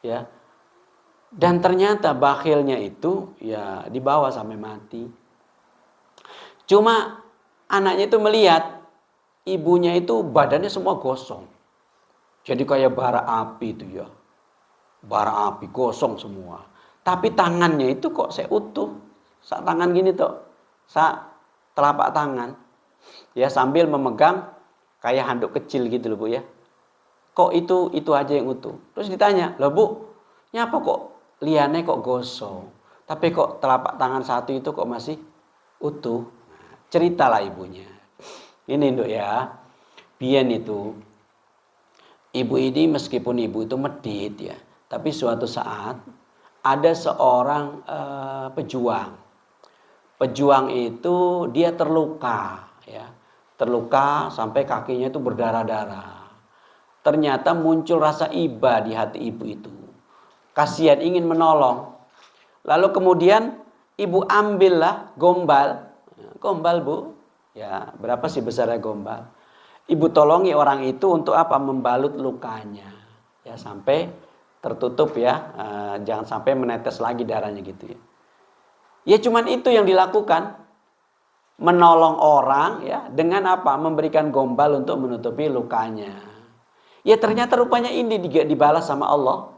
Ya. Dan ternyata bakhilnya itu ya dibawa sampai mati. Cuma anaknya itu melihat ibunya itu badannya semua gosong. Jadi kayak bara api itu ya. Bara api gosong semua. Tapi tangannya itu kok seutuh. Sak tangan gini tuh. Sak telapak tangan. Ya sambil memegang kayak handuk kecil gitu loh Bu ya. Kok itu aja yang utuh. Terus ditanya, "Loh Bu, nyapa kok liane kok gosong? Tapi kok telapak tangan satu itu kok masih utuh?" Ceritalah ibunya. Ini Nduk ya. Biyen itu ibu ini meskipun ibu itu medit ya, tapi suatu saat ada seorang pejuang. Pejuang itu dia terluka ya. Terluka sampai kakinya itu berdarah-darah. Ternyata muncul rasa iba di hati ibu itu. Kasihan ingin menolong. Lalu kemudian ibu ambillah gombal. Gombal Bu. Ya, berapa sih besarnya gombal? Ibu tolongi orang itu untuk apa? Membalut lukanya. Ya, sampai tertutup ya. Jangan sampai menetes lagi darahnya gitu ya. Ya cuman itu yang dilakukan. Menolong orang ya dengan apa? Memberikan gombal untuk menutupi lukanya. Ya ternyata rupanya ini dibalas sama Allah.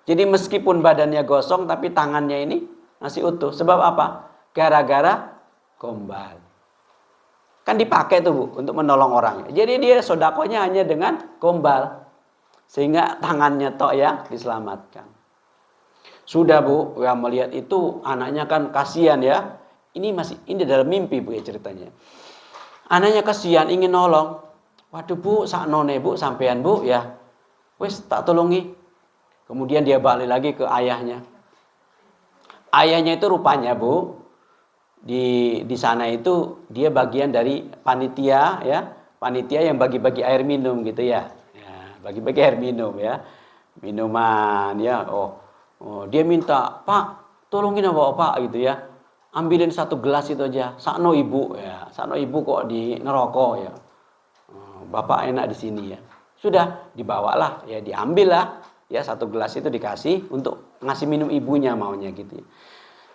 Jadi meskipun badannya gosong tapi tangannya ini masih utuh. Sebab apa? Gara-gara gombal. Kan dipakai tuh Bu untuk menolong orang. Jadi dia sodakonya hanya dengan gombal. Sehingga tangannya tok ya diselamatkan. Sudah Bu, ya melihat itu anaknya kan kasihan ya. Ini dalam mimpi Bu ya ceritanya. Anaknya kasihan ingin nolong. Waduh Bu, saknone Bu sampean Bu ya. Wis tak tolongi. Kemudian dia balik lagi ke ayahnya. Ayahnya itu rupanya Bu, di sana itu dia bagian dari panitia ya, panitia yang bagi-bagi air minum gitu ya. Ya, bagi-bagi air minum ya. Minuman ya. Oh, dia minta, "Pak, tolongin apa Pak gitu ya. Ambilin satu gelas itu aja. Sakno Ibu ya. Sakno Ibu kok di neraka ya. Bapak enak di sini ya." Sudah dibawalah ya, diambillah ya satu gelas itu dikasih untuk ngasih minum ibunya maunya gitu ya.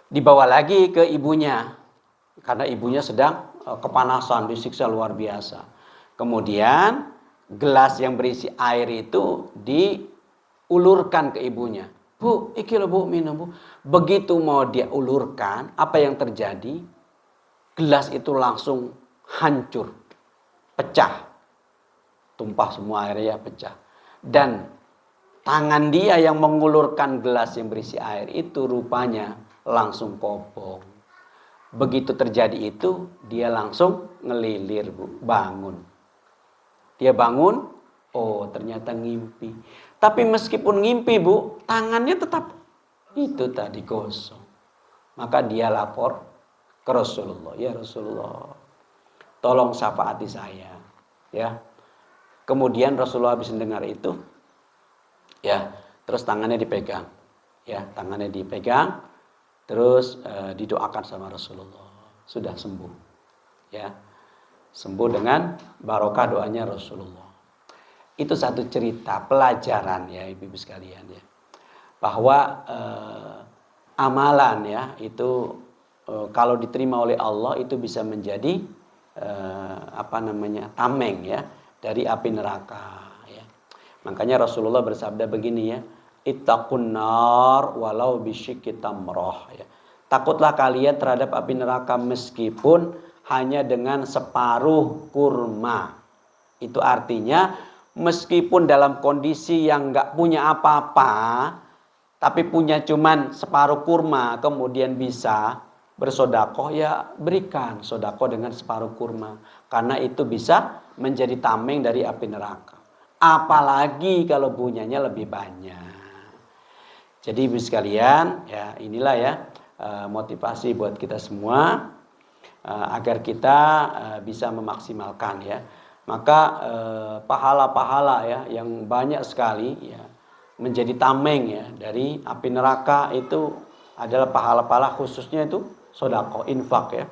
Dibawa lagi ke ibunya karena ibunya sedang kepanasan, disiksa luar biasa. Kemudian gelas yang berisi air itu diulurkan ke ibunya. "Bu, iki lho Bu, minum Bu." Begitu mau dia ulurkan, apa yang terjadi? Gelas itu langsung hancur, pecah. Tumpah semua airnya pecah. Dan tangan dia yang mengulurkan gelas yang berisi air itu rupanya langsung kobong. Begitu terjadi itu, dia langsung ngelilir Bu, bangun. Dia bangun, oh ternyata ngimpi. Tapi meskipun ngimpi Bu, tangannya tetap itu tadi kosong. Maka dia lapor ke Rasulullah, "Ya Rasulullah, tolong syafaati saya." Ya. Kemudian Rasulullah habis mendengar itu, ya, terus tangannya dipegang. Ya, tangannya dipegang. Terus didoakan sama Rasulullah. Sudah sembuh. Ya. Sembuh dengan barokah doanya Rasulullah. Itu satu cerita pelajaran ya Ibu-ibu sekalian ya. Bahwa amalan ya itu kalau diterima oleh Allah itu bisa menjadi tameng ya dari api neraka ya. Makanya Rasulullah bersabda begini ya. Ittaqun nar walau bisyikki tamrah ya. Takutlah kalian terhadap api neraka meskipun hanya dengan separuh kurma. Itu artinya meskipun dalam kondisi yang nggak punya apa-apa, tapi punya cuman separuh kurma, kemudian bisa bersodakoh, ya berikan sodakoh dengan separuh kurma. Karena itu bisa menjadi tameng dari api neraka. Apalagi kalau punyanya lebih banyak. Jadi ibu sekalian, ya inilah ya motivasi buat kita semua agar kita bisa memaksimalkan ya. Maka pahala-pahala ya yang banyak sekali ya menjadi tameng ya dari api neraka itu adalah pahala-pahala khususnya itu sedekah, infak ya.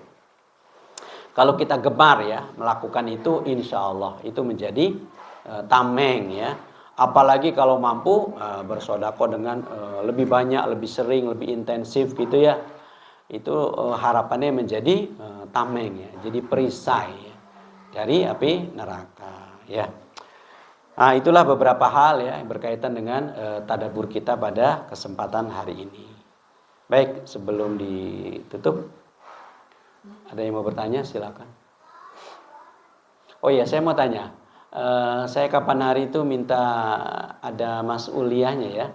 Kalau kita gemar ya melakukan itu, insya Allah itu menjadi tameng ya. Apalagi kalau mampu bersedekah dengan lebih banyak, lebih sering, lebih intensif gitu ya. Itu harapannya menjadi tameng ya, jadi perisai ya, dari api neraka ya. Nah, itulah beberapa hal ya yang berkaitan dengan tadabbur kita pada kesempatan hari ini. Baik, sebelum ditutup, ada yang mau bertanya? Silakan. Oh iya, saya mau tanya. Saya kapan hari itu minta ada mas'uliyahnya ya.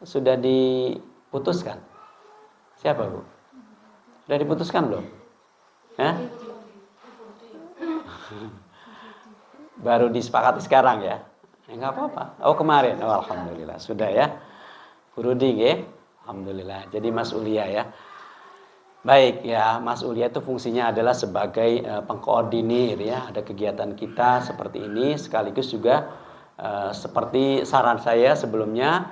Sudah diputuskan? Siapa, Bu? Sudah diputuskan belum? Hah? Baru disepakati sekarang ya? Enggak apa-apa. Oh, kemarin. Oh, alhamdulillah. Sudah ya. Bu Rudi ya. Alhamdulillah. Jadi mas'uliyah ya. Baik ya, mas'uliyah itu fungsinya adalah sebagai pengkoordinir ya. Ada kegiatan kita seperti ini, sekaligus juga seperti saran saya sebelumnya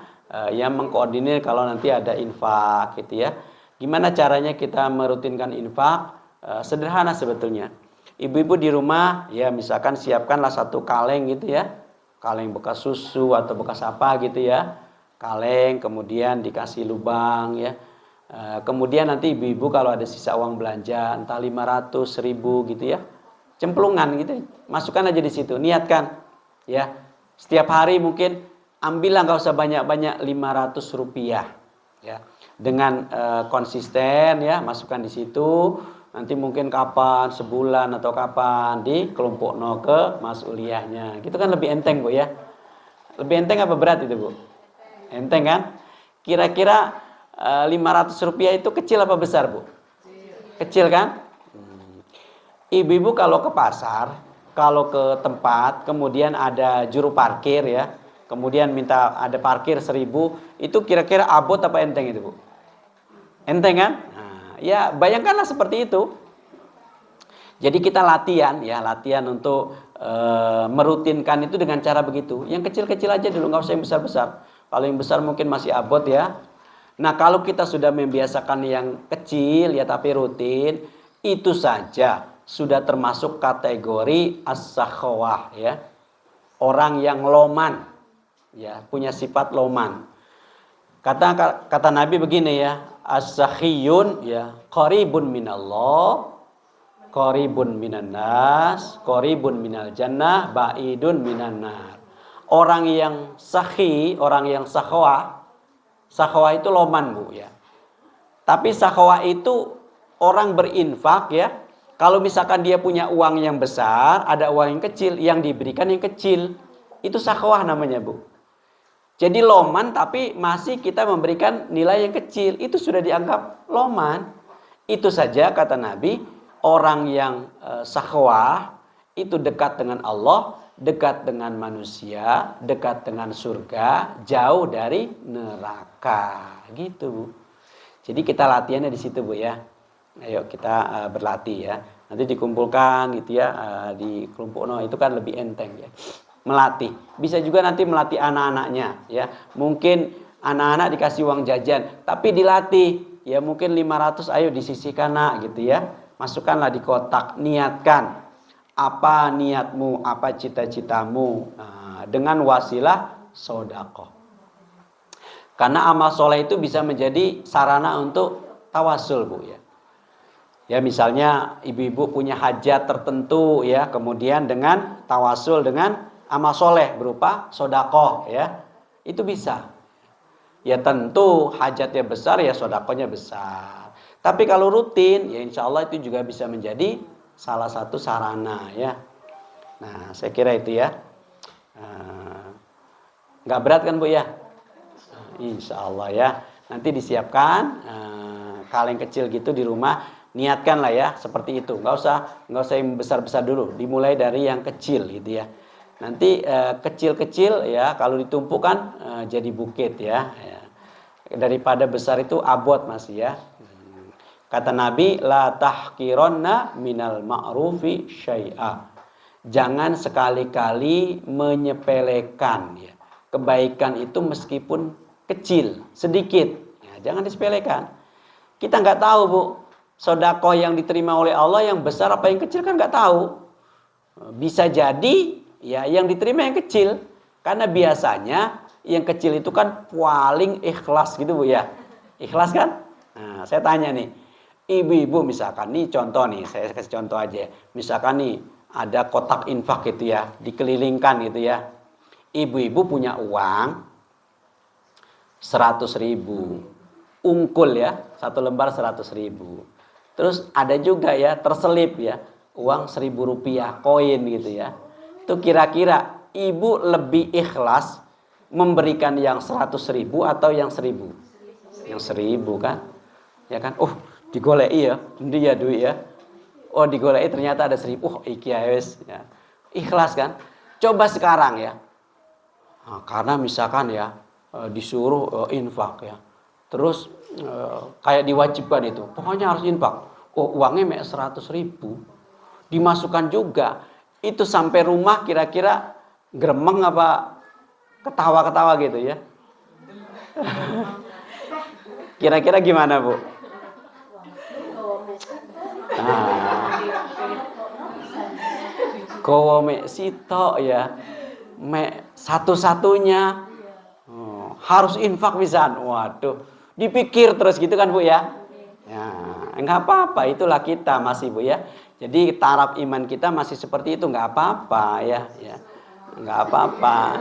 yang mengkoordinir kalau nanti ada infak gitu ya. Gimana caranya kita merutinkan infak? Sederhana sebetulnya. Ibu-ibu di rumah ya misalkan siapkanlah satu kaleng gitu ya. Kaleng bekas susu atau bekas apa gitu ya. Kaleng kemudian dikasih lubang ya. Kemudian nanti ibu-ibu kalau ada sisa uang belanja entah 500, 1000 gitu ya. Cemplungan gitu. Masukkan aja di situ, niatkan ya. Setiap hari mungkin ambillah enggak usah banyak-banyak 500 rupiah ya. Dengan konsisten ya, masukkan di situ. Nanti mungkin kapan, sebulan atau kapan dikelompokno ke mas'uliyahnya. Gitu kan lebih enteng, Bu ya. Lebih enteng apa berat itu, Bu? Enteng kan? Kira-kira 500 rupiah itu kecil apa besar, Bu? Kecil kan? Ibu-ibu kalau ke pasar, kalau ke tempat, kemudian ada juru parkir ya, kemudian minta ada parkir 1000, itu kira-kira abot apa enteng itu, Bu? Enteng kan? Nah, ya bayangkanlah seperti itu. Jadi kita latihan ya, latihan untuk merutinkan itu dengan cara begitu. Yang kecil-kecil aja dulu, nggak usah yang besar-besar. Kalau yang besar mungkin masih abot ya. Nah, kalau kita sudah membiasakan yang kecil ya tapi rutin, itu saja sudah termasuk kategori as-sakhawah ya. Orang yang loman ya, punya sifat loman. Kata Nabi begini ya, as-sakhiyun ya, qaribun minallah, qaribun minan nas, qaribun minal jannah, ba'idun minan nar. Orang yang sakhi, orang yang sakhawah, sakhawah itu loman, Bu ya. Tapi sakhawah itu orang berinfak ya. Kalau misalkan dia punya uang yang besar, ada uang yang kecil, yang diberikan yang kecil. Itu sakhawah namanya, Bu. Jadi loman tapi masih kita memberikan nilai yang kecil. Itu sudah dianggap loman. Itu saja kata Nabi, orang yang sakhawah itu dekat dengan Allah, dekat dengan manusia, dekat dengan surga, jauh dari neraka. Gitu, Bu. Jadi kita latihannya di situ, Bu ya. Ayo kita berlatih ya. Nanti dikumpulkan gitu ya, di kelompok itu kan lebih enteng ya. Melatih. Bisa juga nanti melatih anak-anaknya ya. Mungkin anak-anak dikasih uang jajan, tapi dilatih. Ya mungkin 500 ayo disisihkan nak gitu ya. Masukkanlah di kotak, niatkan. Apa niatmu, apa cita-citamu dengan wasilah sedekah. Karena amal soleh itu bisa menjadi sarana untuk tawasul, Bu ya. Ya misalnya ibu-ibu punya hajat tertentu ya, kemudian dengan tawasul dengan amal soleh berupa sedekah ya, itu bisa. Ya tentu hajatnya besar ya sedekahnya besar. Tapi kalau rutin ya insya Allah itu juga bisa menjadi salah satu sarana ya. Nah saya kira itu ya. Nggak berat kan Bu ya? Insya Allah ya. Nanti disiapkan kaleng kecil gitu di rumah. Niatkan lah ya seperti itu. Nggak usah yang besar-besar dulu. Dimulai dari yang kecil gitu ya. Nanti kecil-kecil ya kalau ditumpukan jadi bukit ya. Daripada besar itu abot masih ya. Kata Nabi, la tahqironna minal ma'rufi syai'a. Jangan sekali-kali menyepelekan ya. Kebaikan itu meskipun kecil, sedikit. Ya, jangan disepelekan. Kita nggak tahu Bu, sedekah yang diterima oleh Allah yang besar apa yang kecil kan nggak tahu. Bisa jadi ya yang diterima yang kecil. Karena biasanya yang kecil itu kan paling ikhlas gitu Bu ya. Ikhlas kan? Nah, saya tanya nih. Ibu-ibu misalkan nih contoh nih, saya kasih contoh aja. Misalkan nih ada kotak infak gitu ya, dikelilingkan gitu ya. Ibu-ibu punya uang 100.000, ungkul ya, satu lembar 100.000. Terus ada juga ya terselip ya, uang 1.000 rupiah, koin gitu ya. Itu kira-kira ibu lebih ikhlas memberikan yang 100.000 atau yang 1.000? Yang 1.000 kan? Ya kan? Digoleki ya, endi ya duit ya. Digoleki ternyata ada 1.000. Iki ya wis ya. Ikhlas kan? Coba sekarang ya. Nah, karena misalkan ya disuruh infak ya. Terus kayak diwajibkan itu. Pokoknya harus infak. Uangnya mek 100.000. Dimasukkan juga. Itu sampai rumah kira-kira gremeng apa ketawa-ketawa gitu ya. Kira-kira gimana Bu? Kowo mek sitok ya, mek satu-satunya harus infak pisan. Waduh, dipikir terus gitu kan Bu ya. Ya, enggak apa-apa, itulah kita masih Bu ya. Jadi taraf iman kita masih seperti itu, enggak apa-apa ya, ya. Enggak apa-apa.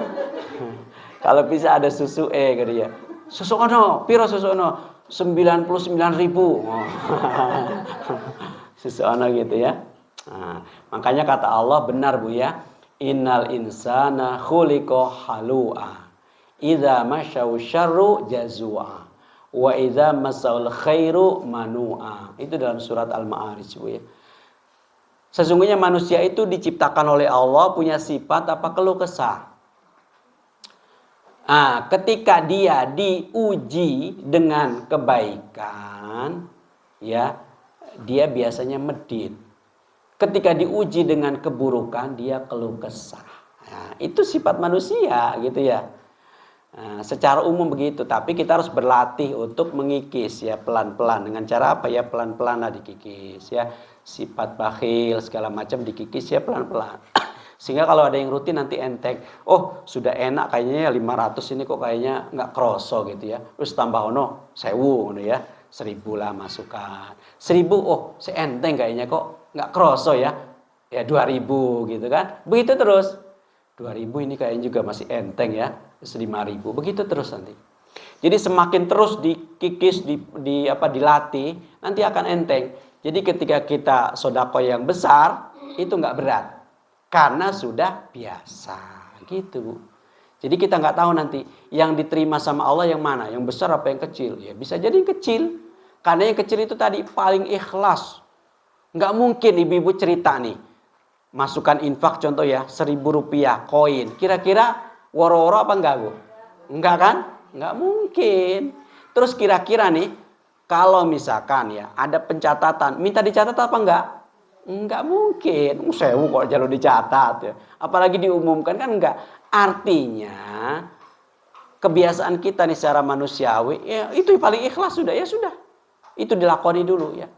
Kalau bisa ada susu gitu ya. Susu ono, piro susu ono? 99.000. Susu ono gitu ya. Nah, makanya kata Allah benar Bu ya. Innal insana khuliqa halu'a. Idza masyau syarru jazua. Wa idza masaul khairu manu'a. Itu dalam surat Al-Ma'arij Bu ya. Sesungguhnya manusia itu diciptakan oleh Allah punya sifat apa keluh kesah. Ketika dia diuji dengan kebaikan, ya, dia biasanya medit. Ketika diuji dengan keburukan, dia keluh kesah. Nah, itu sifat manusia, gitu ya. Secara umum begitu, tapi kita harus berlatih untuk mengikis ya pelan-pelan. Dengan cara apa ya? Pelan-pelan lah dikikis ya. Sifat bakhil segala macam dikikis ya pelan-pelan. Sehingga kalau ada yang rutin nanti enteng. Sudah enak kayaknya ya 500 ini kok kayaknya nggak kroso gitu ya. Terus tambah 1.000 gitu ya. 1.000 lah masukkan. 1.000 seenteng kayaknya kok nggak kroso ya. Ya 2.000 gitu kan. Begitu terus. 2.000 ini kayaknya juga masih enteng ya. 5.000. Begitu terus nanti. Jadi semakin terus dikikis, dilatih, nanti akan enteng. Jadi ketika kita sedekah yang besar, itu nggak berat. Karena sudah biasa gitu Bu. Jadi kita nggak tahu nanti yang diterima sama Allah yang mana, yang besar apa yang kecil. Ya bisa jadi yang kecil. Karena yang kecil itu tadi paling ikhlas. Nggak mungkin ibu-ibu cerita nih. Masukkan infak contoh ya 1.000 rupiah koin. Kira-kira woro-woro apa enggak Bu? Enggak kan? Enggak mungkin. Terus kira-kira nih kalau misalkan ya ada pencatatan, minta dicatat apa enggak? Enggak mungkin. 1.000 kok jalur dicatat ya. Apalagi diumumkan kan enggak. Artinya kebiasaan kita nih secara manusiawi ya itu paling ikhlas sudah ya sudah. Itu dilakoni dulu ya.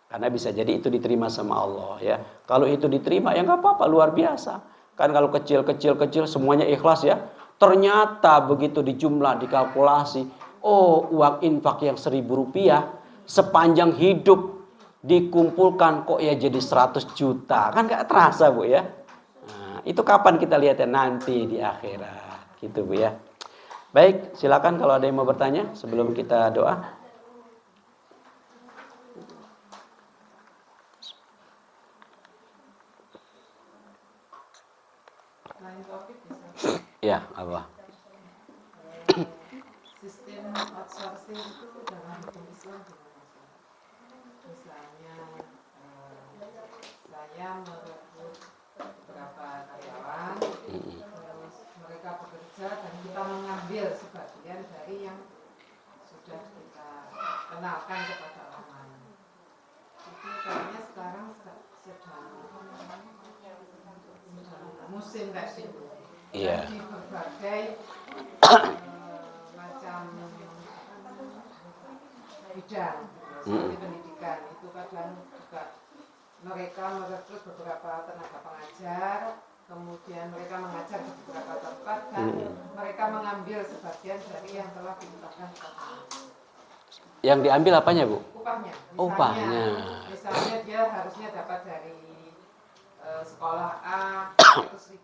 Karena bisa jadi itu diterima sama Allah ya. Kalau itu diterima ya enggak apa-apa luar biasa. Kan kalau kecil semuanya ikhlas ya. Ternyata begitu dijumlah dikalkulasi, uang infak yang 1.000 rupiah sepanjang hidup dikumpulkan kok ya jadi 100 juta. Kan gak terasa Bu ya. Nah, itu kapan kita lihatnya? Nanti di akhirat. Gitu Bu ya. Baik, silakan kalau ada yang mau bertanya sebelum kita doa. lain topik bisa. Ya, apa? Sistem outsourcing itu dalam hukum Islam gimana? Misalnya saya merekrut beberapa karyawan, terus mereka bekerja dan kita mengambil sebagian dari yang sudah kita kenalkan kepada orang lain. Itu kayaknya sekarang sedang musim kayak gitu. Iya. Di berbagai macam bidang, seperti pendidikan itu kadang juga mereka merekrut beberapa tenaga pengajar, kemudian mereka mengajar di beberapa tempat dan mereka mengambil sebagian dari yang telah ditetapkan kepada. Yang diambil apanya, Bu? Upahnya. Upahnya. Misalnya dia harusnya dapat dari sekolah A 100.000,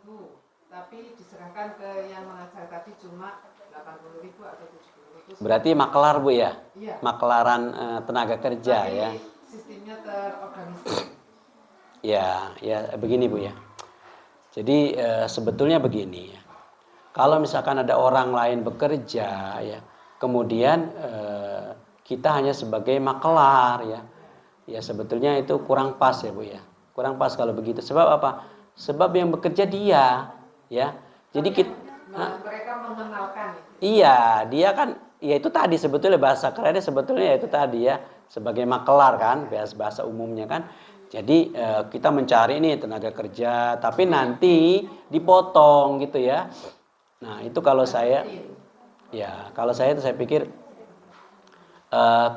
tapi diserahkan ke yang mengajar tadi cuma 80.000 atau 70.000. Berarti maklar, Bu ya? Iya. Maklaran tenaga kerja. Tapi ya. Sistemnya terorganisir. Ya begini, Bu ya. Jadi sebetulnya begini ya. Kalau misalkan ada orang lain bekerja ya, kemudian kita hanya sebagai maklar ya. Ya sebetulnya itu kurang pas ya, Bu ya. Kurang pas kalau begitu. Sebab apa? Sebab yang bekerja dia ya. Jadi mereka mengenalkan. Iya, dia kan ya itu tadi sebetulnya bahasa kerennya sebetulnya itu tadi ya, sebagai maklar kan, bahasa umumnya kan. Jadi kita mencari ini tenaga kerja, tapi nanti dipotong gitu ya. Nah, itu kalau saya itu saya pikir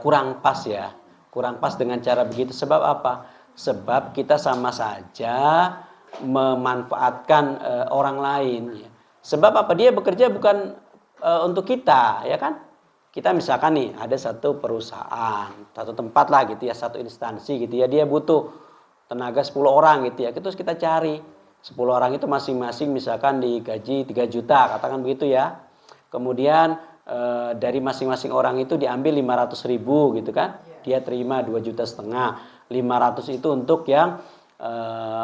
kurang pas ya. Kurang pas dengan cara begitu. Sebab apa? Sebab kita sama saja memanfaatkan orang lain ya. Sebab apa? Dia bekerja bukan untuk kita, ya kan? Kita misalkan nih ada satu perusahaan, satu tempat lah gitu ya, satu instansi gitu ya, dia butuh tenaga 10 orang gitu ya. Terus kita cari 10 orang itu masing-masing misalkan digaji 3 juta, katakan begitu ya. Kemudian dari masing-masing orang itu diambil 500.000 gitu kan. Dia terima 2,5 juta. 500 itu untuk yang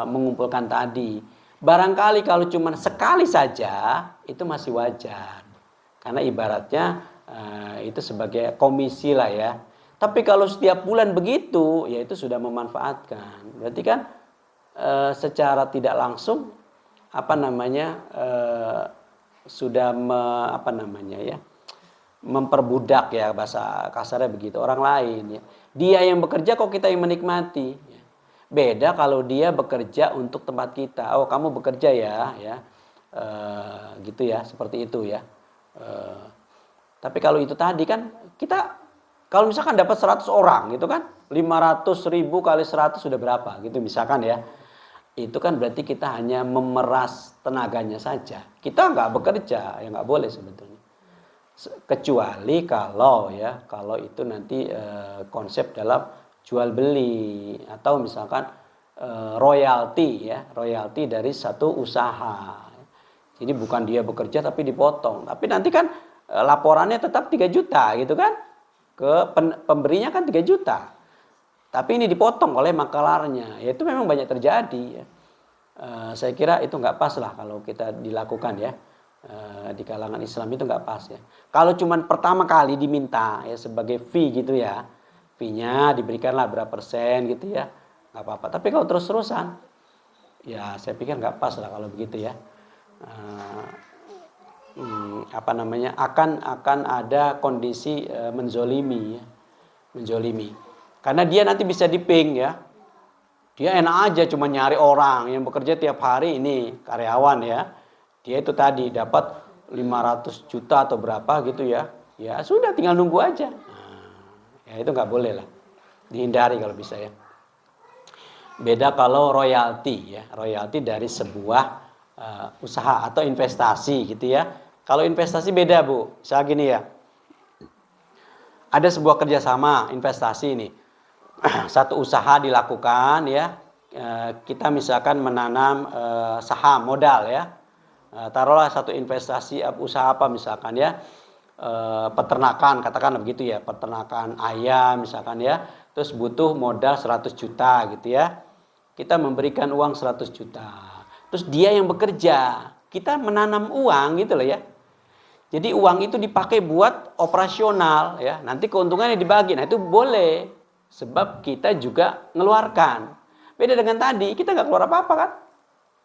mengumpulkan tadi. Barangkali kalau cuma sekali saja itu masih wajar. Karena ibaratnya itu sebagai komisi lah ya. Tapi kalau setiap bulan begitu, ya itu sudah memanfaatkan. Berarti kan secara tidak langsung sudah memperbudak ya, bahasa kasarnya begitu orang lain ya. Dia yang bekerja kok kita yang menikmati. Beda kalau dia bekerja untuk tempat kita. Oh, kamu bekerja ya, gitu ya, seperti itu ya. Tapi kalau itu tadi kan kita kalau misalkan dapat 100 orang gitu kan, 500.000 kali 100 sudah berapa gitu misalkan ya. Itu kan berarti kita hanya memeras tenaganya saja. Kita nggak bekerja, ya nggak boleh sebetulnya. Kecuali kalau itu nanti konsep dalam jual beli atau misalkan royalti dari satu usaha. Jadi bukan dia bekerja tapi dipotong. Tapi nanti kan laporannya tetap 3 juta gitu kan. Ke pemberinya kan 3 juta. Tapi ini dipotong oleh maklarnya. Ya itu memang banyak terjadi ya. Saya kira itu nggak pas lah kalau kita dilakukan ya. Di kalangan Islam itu nggak pas ya. Kalau cuman pertama kali diminta ya sebagai fee gitu ya. Fee-nya diberikanlah berapa persen gitu ya. Nggak apa-apa. Tapi kalau terus-terusan ya saya pikir nggak pas lah kalau begitu ya. Akan ada kondisi menzolimi karena dia nanti bisa diping ya, dia enak aja cuma nyari orang yang bekerja tiap hari ini karyawan ya, dia itu tadi dapat 500 juta atau berapa gitu ya sudah tinggal nunggu aja. Ya itu nggak boleh lah, dihindari kalau bisa ya. Beda kalau royalti dari sebuah usaha atau investasi gitu ya. Kalau investasi beda Bu, misalnya gini ya, ada sebuah kerjasama investasi ini, satu usaha dilakukan ya, kita misalkan menanam saham modal ya, taruhlah satu investasi usaha apa misalkan ya, peternakan katakan begitu ya, peternakan ayam misalkan ya, terus butuh modal 100 juta gitu ya, kita memberikan uang 100 juta, terus dia yang bekerja. kita menanam uang gitu loh ya. Jadi uang itu dipakai buat operasional ya. Nanti keuntungannya dibagi. Nah itu boleh. Sebab kita juga ngeluarkan. Beda dengan tadi, kita nggak keluar apa-apa kan.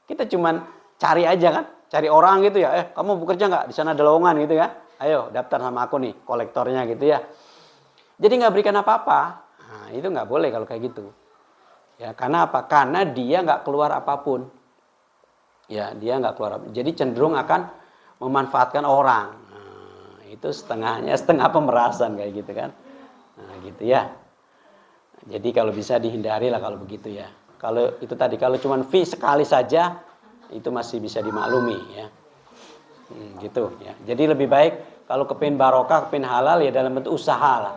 Kita cuman cari aja kan. Cari orang gitu ya. Kamu bekerja nggak? Di sana ada lowongan gitu ya. Ayo daftar sama aku nih, kolektornya gitu ya. Jadi nggak berikan apa-apa. Nah itu nggak boleh kalau kayak gitu. Ya karena apa? Karena dia nggak keluar apapun. Ya dia nggak keluar. Jadi cenderung akan memanfaatkan orang. Nah, itu setengah pemerasan kayak gitu kan. Nah, gitu ya. Jadi kalau bisa dihindari lah kalau begitu ya. Kalau itu tadi kalau cuma fee sekali saja itu masih bisa dimaklumi ya. Gitu ya. Jadi lebih baik kalau kepin barokah, kepin halal ya dalam bentuk usaha lah.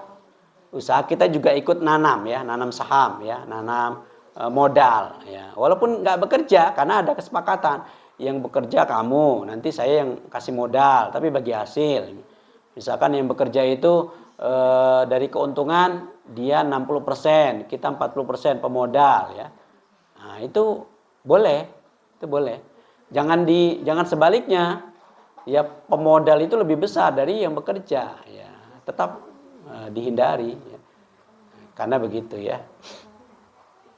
Usaha kita juga ikut nanam ya, nanam saham ya, nanam modal ya. Walaupun nggak bekerja karena ada kesepakatan. Yang bekerja kamu, nanti saya yang kasih modal, tapi bagi hasil. Misalkan yang bekerja itu dari keuntungan dia 60%, kita 40% pemodal ya. Nah, itu boleh. Itu boleh. Jangan sebaliknya. Ya pemodal itu lebih besar dari yang bekerja ya. Tetap dihindari ya. Karena begitu ya.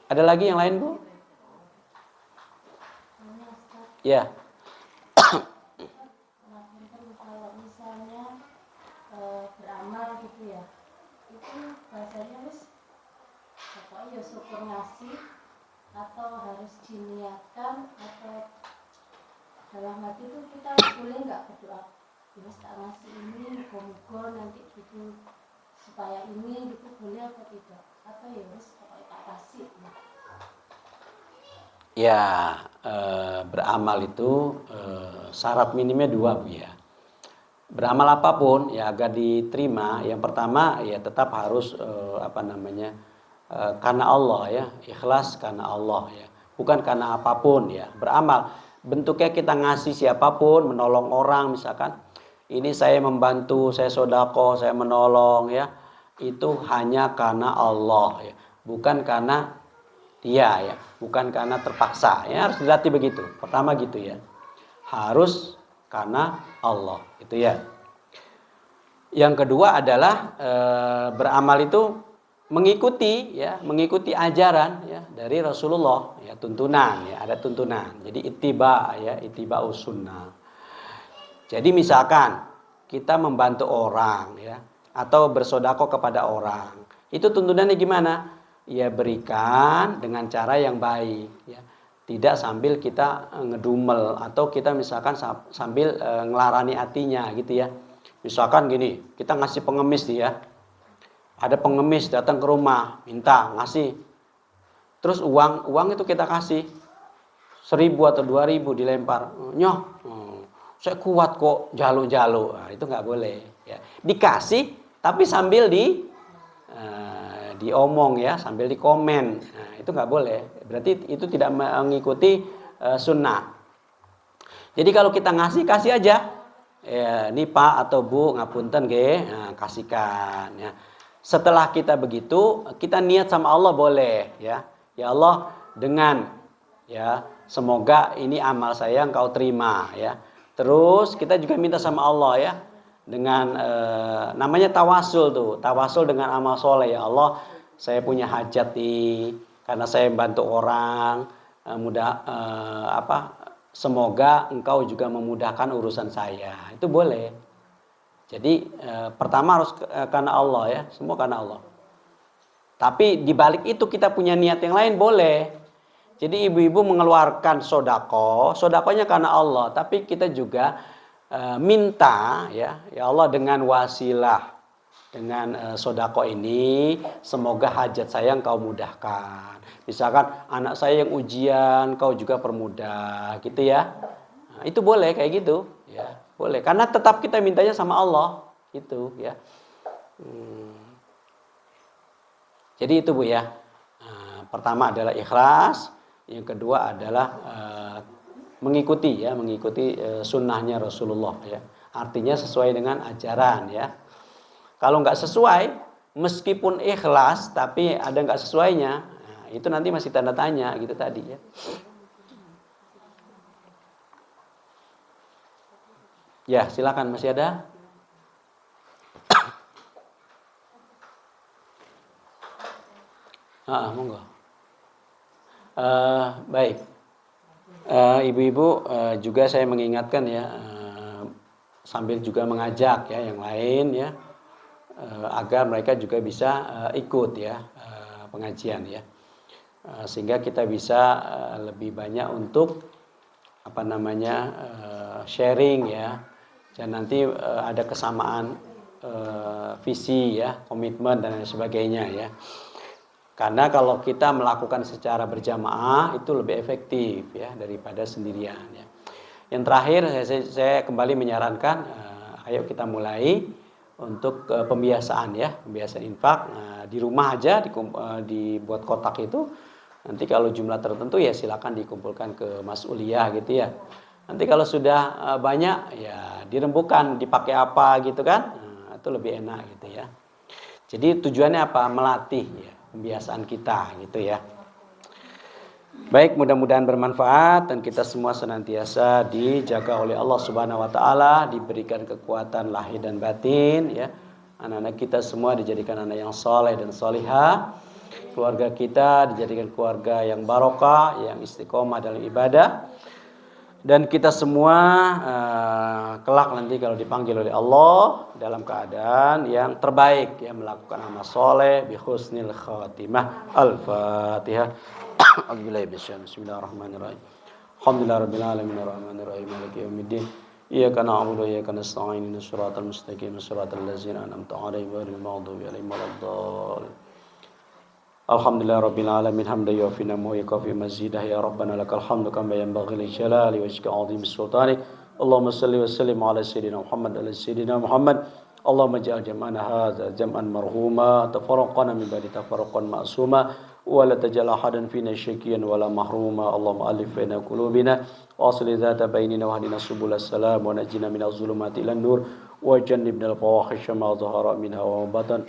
Ada lagi yang lain, Bu? Ya. Kalau misalnya beramal gitu ya, itu bahasanya wis pokoknya ya syukur ngasih atau harus diniatkan atau dalam hati itu kita boleh nggak berdoa ya tak ngasih ini muga-muga nanti gitu supaya ini gitu boleh atau tidak atau ya wis pokoknya tak kasih ya. Ya, beramal itu syarat minimnya 2 Bu ya. Beramal apapun ya agar diterima, yang pertama ya tetap harus karena Allah ya, ikhlas karena Allah ya, bukan karena apapun ya. Beramal bentuknya kita ngasih siapapun, menolong orang misalkan, ini saya membantu, saya sodako, saya menolong ya, itu hanya karena Allah ya, bukan karena dia ya, bukan karena terpaksa ya, harus dilatih begitu. Pertama gitu ya, harus karena Allah itu ya. Yang kedua adalah beramal itu mengikuti ajaran ya dari Rasulullah ya, tuntunan ya, ada tuntunan. Jadi ittiba ya, ittiba'us sunnah. Jadi misalkan kita membantu orang ya atau bersedekah kepada orang, itu tuntunannya gimana? Ya berikan dengan cara yang baik ya. Tidak sambil kita ngedumel atau kita misalkan sambil ngelarani hatinya gitu ya. Misalkan gini, kita ngasih pengemis nih ya. Ada pengemis datang ke rumah, minta ngasih. Terus uang itu kita kasih 1.000 atau 2.000 dilempar. Nyoh, saya kuat kok jalo-jalo. Nah, itu nggak boleh ya. Dikasih tapi sambil diomong ya, sambil dikomen. Nah, itu nggak boleh. Berarti itu tidak mengikuti sunnah. Jadi kalau kita kasih aja. Ya, ini Pak atau Bu ngapunten nggih, nah, kasihkan ya. Setelah kita begitu, kita niat sama Allah boleh ya. Ya Allah, dengan ya semoga ini amal saya Engkau terima ya. Terus kita juga minta sama Allah ya, dengan namanya tawasul tuh, tawasul dengan amal soleh. Ya Allah, saya punya hajat nih karena saya bantu orang, semoga Engkau juga memudahkan urusan saya. Itu boleh. Jadi pertama harus karena Allah ya, semua karena Allah. Tapi di balik itu kita punya niat yang lain boleh. Jadi ibu-ibu mengeluarkan sodakonya karena Allah. Tapi kita juga minta ya Allah dengan wasilah, dengan sodako ini semoga hajat saya Engkau mudahkan. Misalkan anak saya yang ujian Kau juga permudah gitu ya. Nah, itu boleh kayak gitu ya, boleh. Karena tetap kita mintanya sama Allah gitu ya. Jadi itu Bu ya. Pertama adalah ikhlas, yang kedua adalah mengikuti sunnahnya Rasulullah ya. Artinya sesuai dengan ajaran ya. Kalau nggak sesuai, meskipun ikhlas tapi ada nggak sesuainya, nah, itu nanti masih tanda tanya gitu tadi ya. Ya, silakan, masih ada? Monggo. Baik. Ibu-ibu, juga saya mengingatkan ya, sambil juga mengajak ya yang lain ya, agar mereka juga bisa ikut ya pengajian ya. Sehingga kita bisa lebih banyak untuk sharing ya, dan nanti ada kesamaan visi ya, komitmen dan lain sebagainya ya. Karena kalau kita melakukan secara berjamaah itu lebih efektif ya daripada sendirian ya. Yang terakhir saya kembali menyarankan, ayo kita mulai untuk pembiasaan ya, pembiasaan infak. Di rumah aja dibuat kotak itu. Nanti kalau jumlah tertentu ya silakan dikumpulkan ke mas'uliyah gitu ya. Nanti kalau sudah banyak ya dirembukan dipakai apa gitu kan, itu lebih enak gitu ya. Jadi tujuannya apa? Melatih ya kebiasaan kita gitu ya. Baik, mudah-mudahan bermanfaat dan kita semua senantiasa dijaga oleh Allah Subhanahu wa taala, diberikan kekuatan lahir dan batin ya. Anak-anak kita semua dijadikan anak yang soleh dan solihah. Keluarga kita dijadikan keluarga yang barokah, yang istiqomah dalam ibadah. Dan kita semua kelak nanti kalau dipanggil oleh Allah dalam keadaan yang terbaik ya, melakukan amal soleh bi husnil khatimah. Al-Fatihah. Bismillahirrahmanirrahim. Alhamdulillahirabbil alamin arrahmanir rahim maliki yaumiddin. Iyyaka na'budu wa iyyaka nasta'in ihdinas siratal mustaqim siratal ladzina an'amta 'alaihim ghairil maghdubi 'alaihim waladdallin. Alhamdulillah Rabbil Alamin hamdan yuwafi ni'amahu wa yukafi mazidah ya Rabbana lakal hamdu kama yanbaghi li jalali wajhika 'azimi sultanik. Allahumma salli wa sallim ala sayyidina Muhammad. Allahumma ja'al jam'ana hadza jam'an marhuma tafarraqana min ba'di tafarruqan ma'suma wa la taj'al ahadan fina syaqiyan wa la mahruma. Allahumma alif baina qulubina wa asli dzata bainina wa hdina subulas salam wa najjina minaz zulumati ilan nur wa jannibnal fawahisha ma dhahara minha wa batan.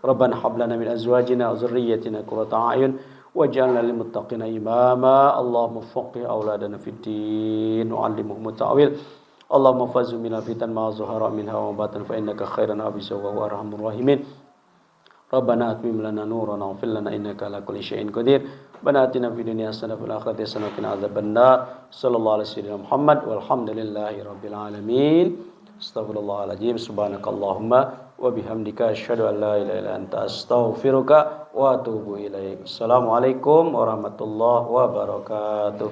Rabbana hab lana min azwajina wa dhurriyyatina qurrata a'yun waj'alna lil muttaqina imama. Allahumma faqih auladana fid din wa 'allimhum ta'wil. Allahumma fazzu min fitan ma zahara minha wa batan fa innaka khairan hafiza wa huwa arhamur rahimin. Rabbana atmim lana nurana wa fil lana innaka ala kulli syai'in qadir. Rabbana atina fid dunya hasanah wa fil akhirati hasanah wa qina adzabannar. Sallallahu alaihi wasallam Muhammad walhamdulillahi rabbil alamin. Astaghfirullahaladzim. Subhanakallahumma wa bihamdika asyhadu an la ilaha illa anta astaghfiruka wa atubu ilaik. Assalamualaikum warahmatullahi wabarakatuh.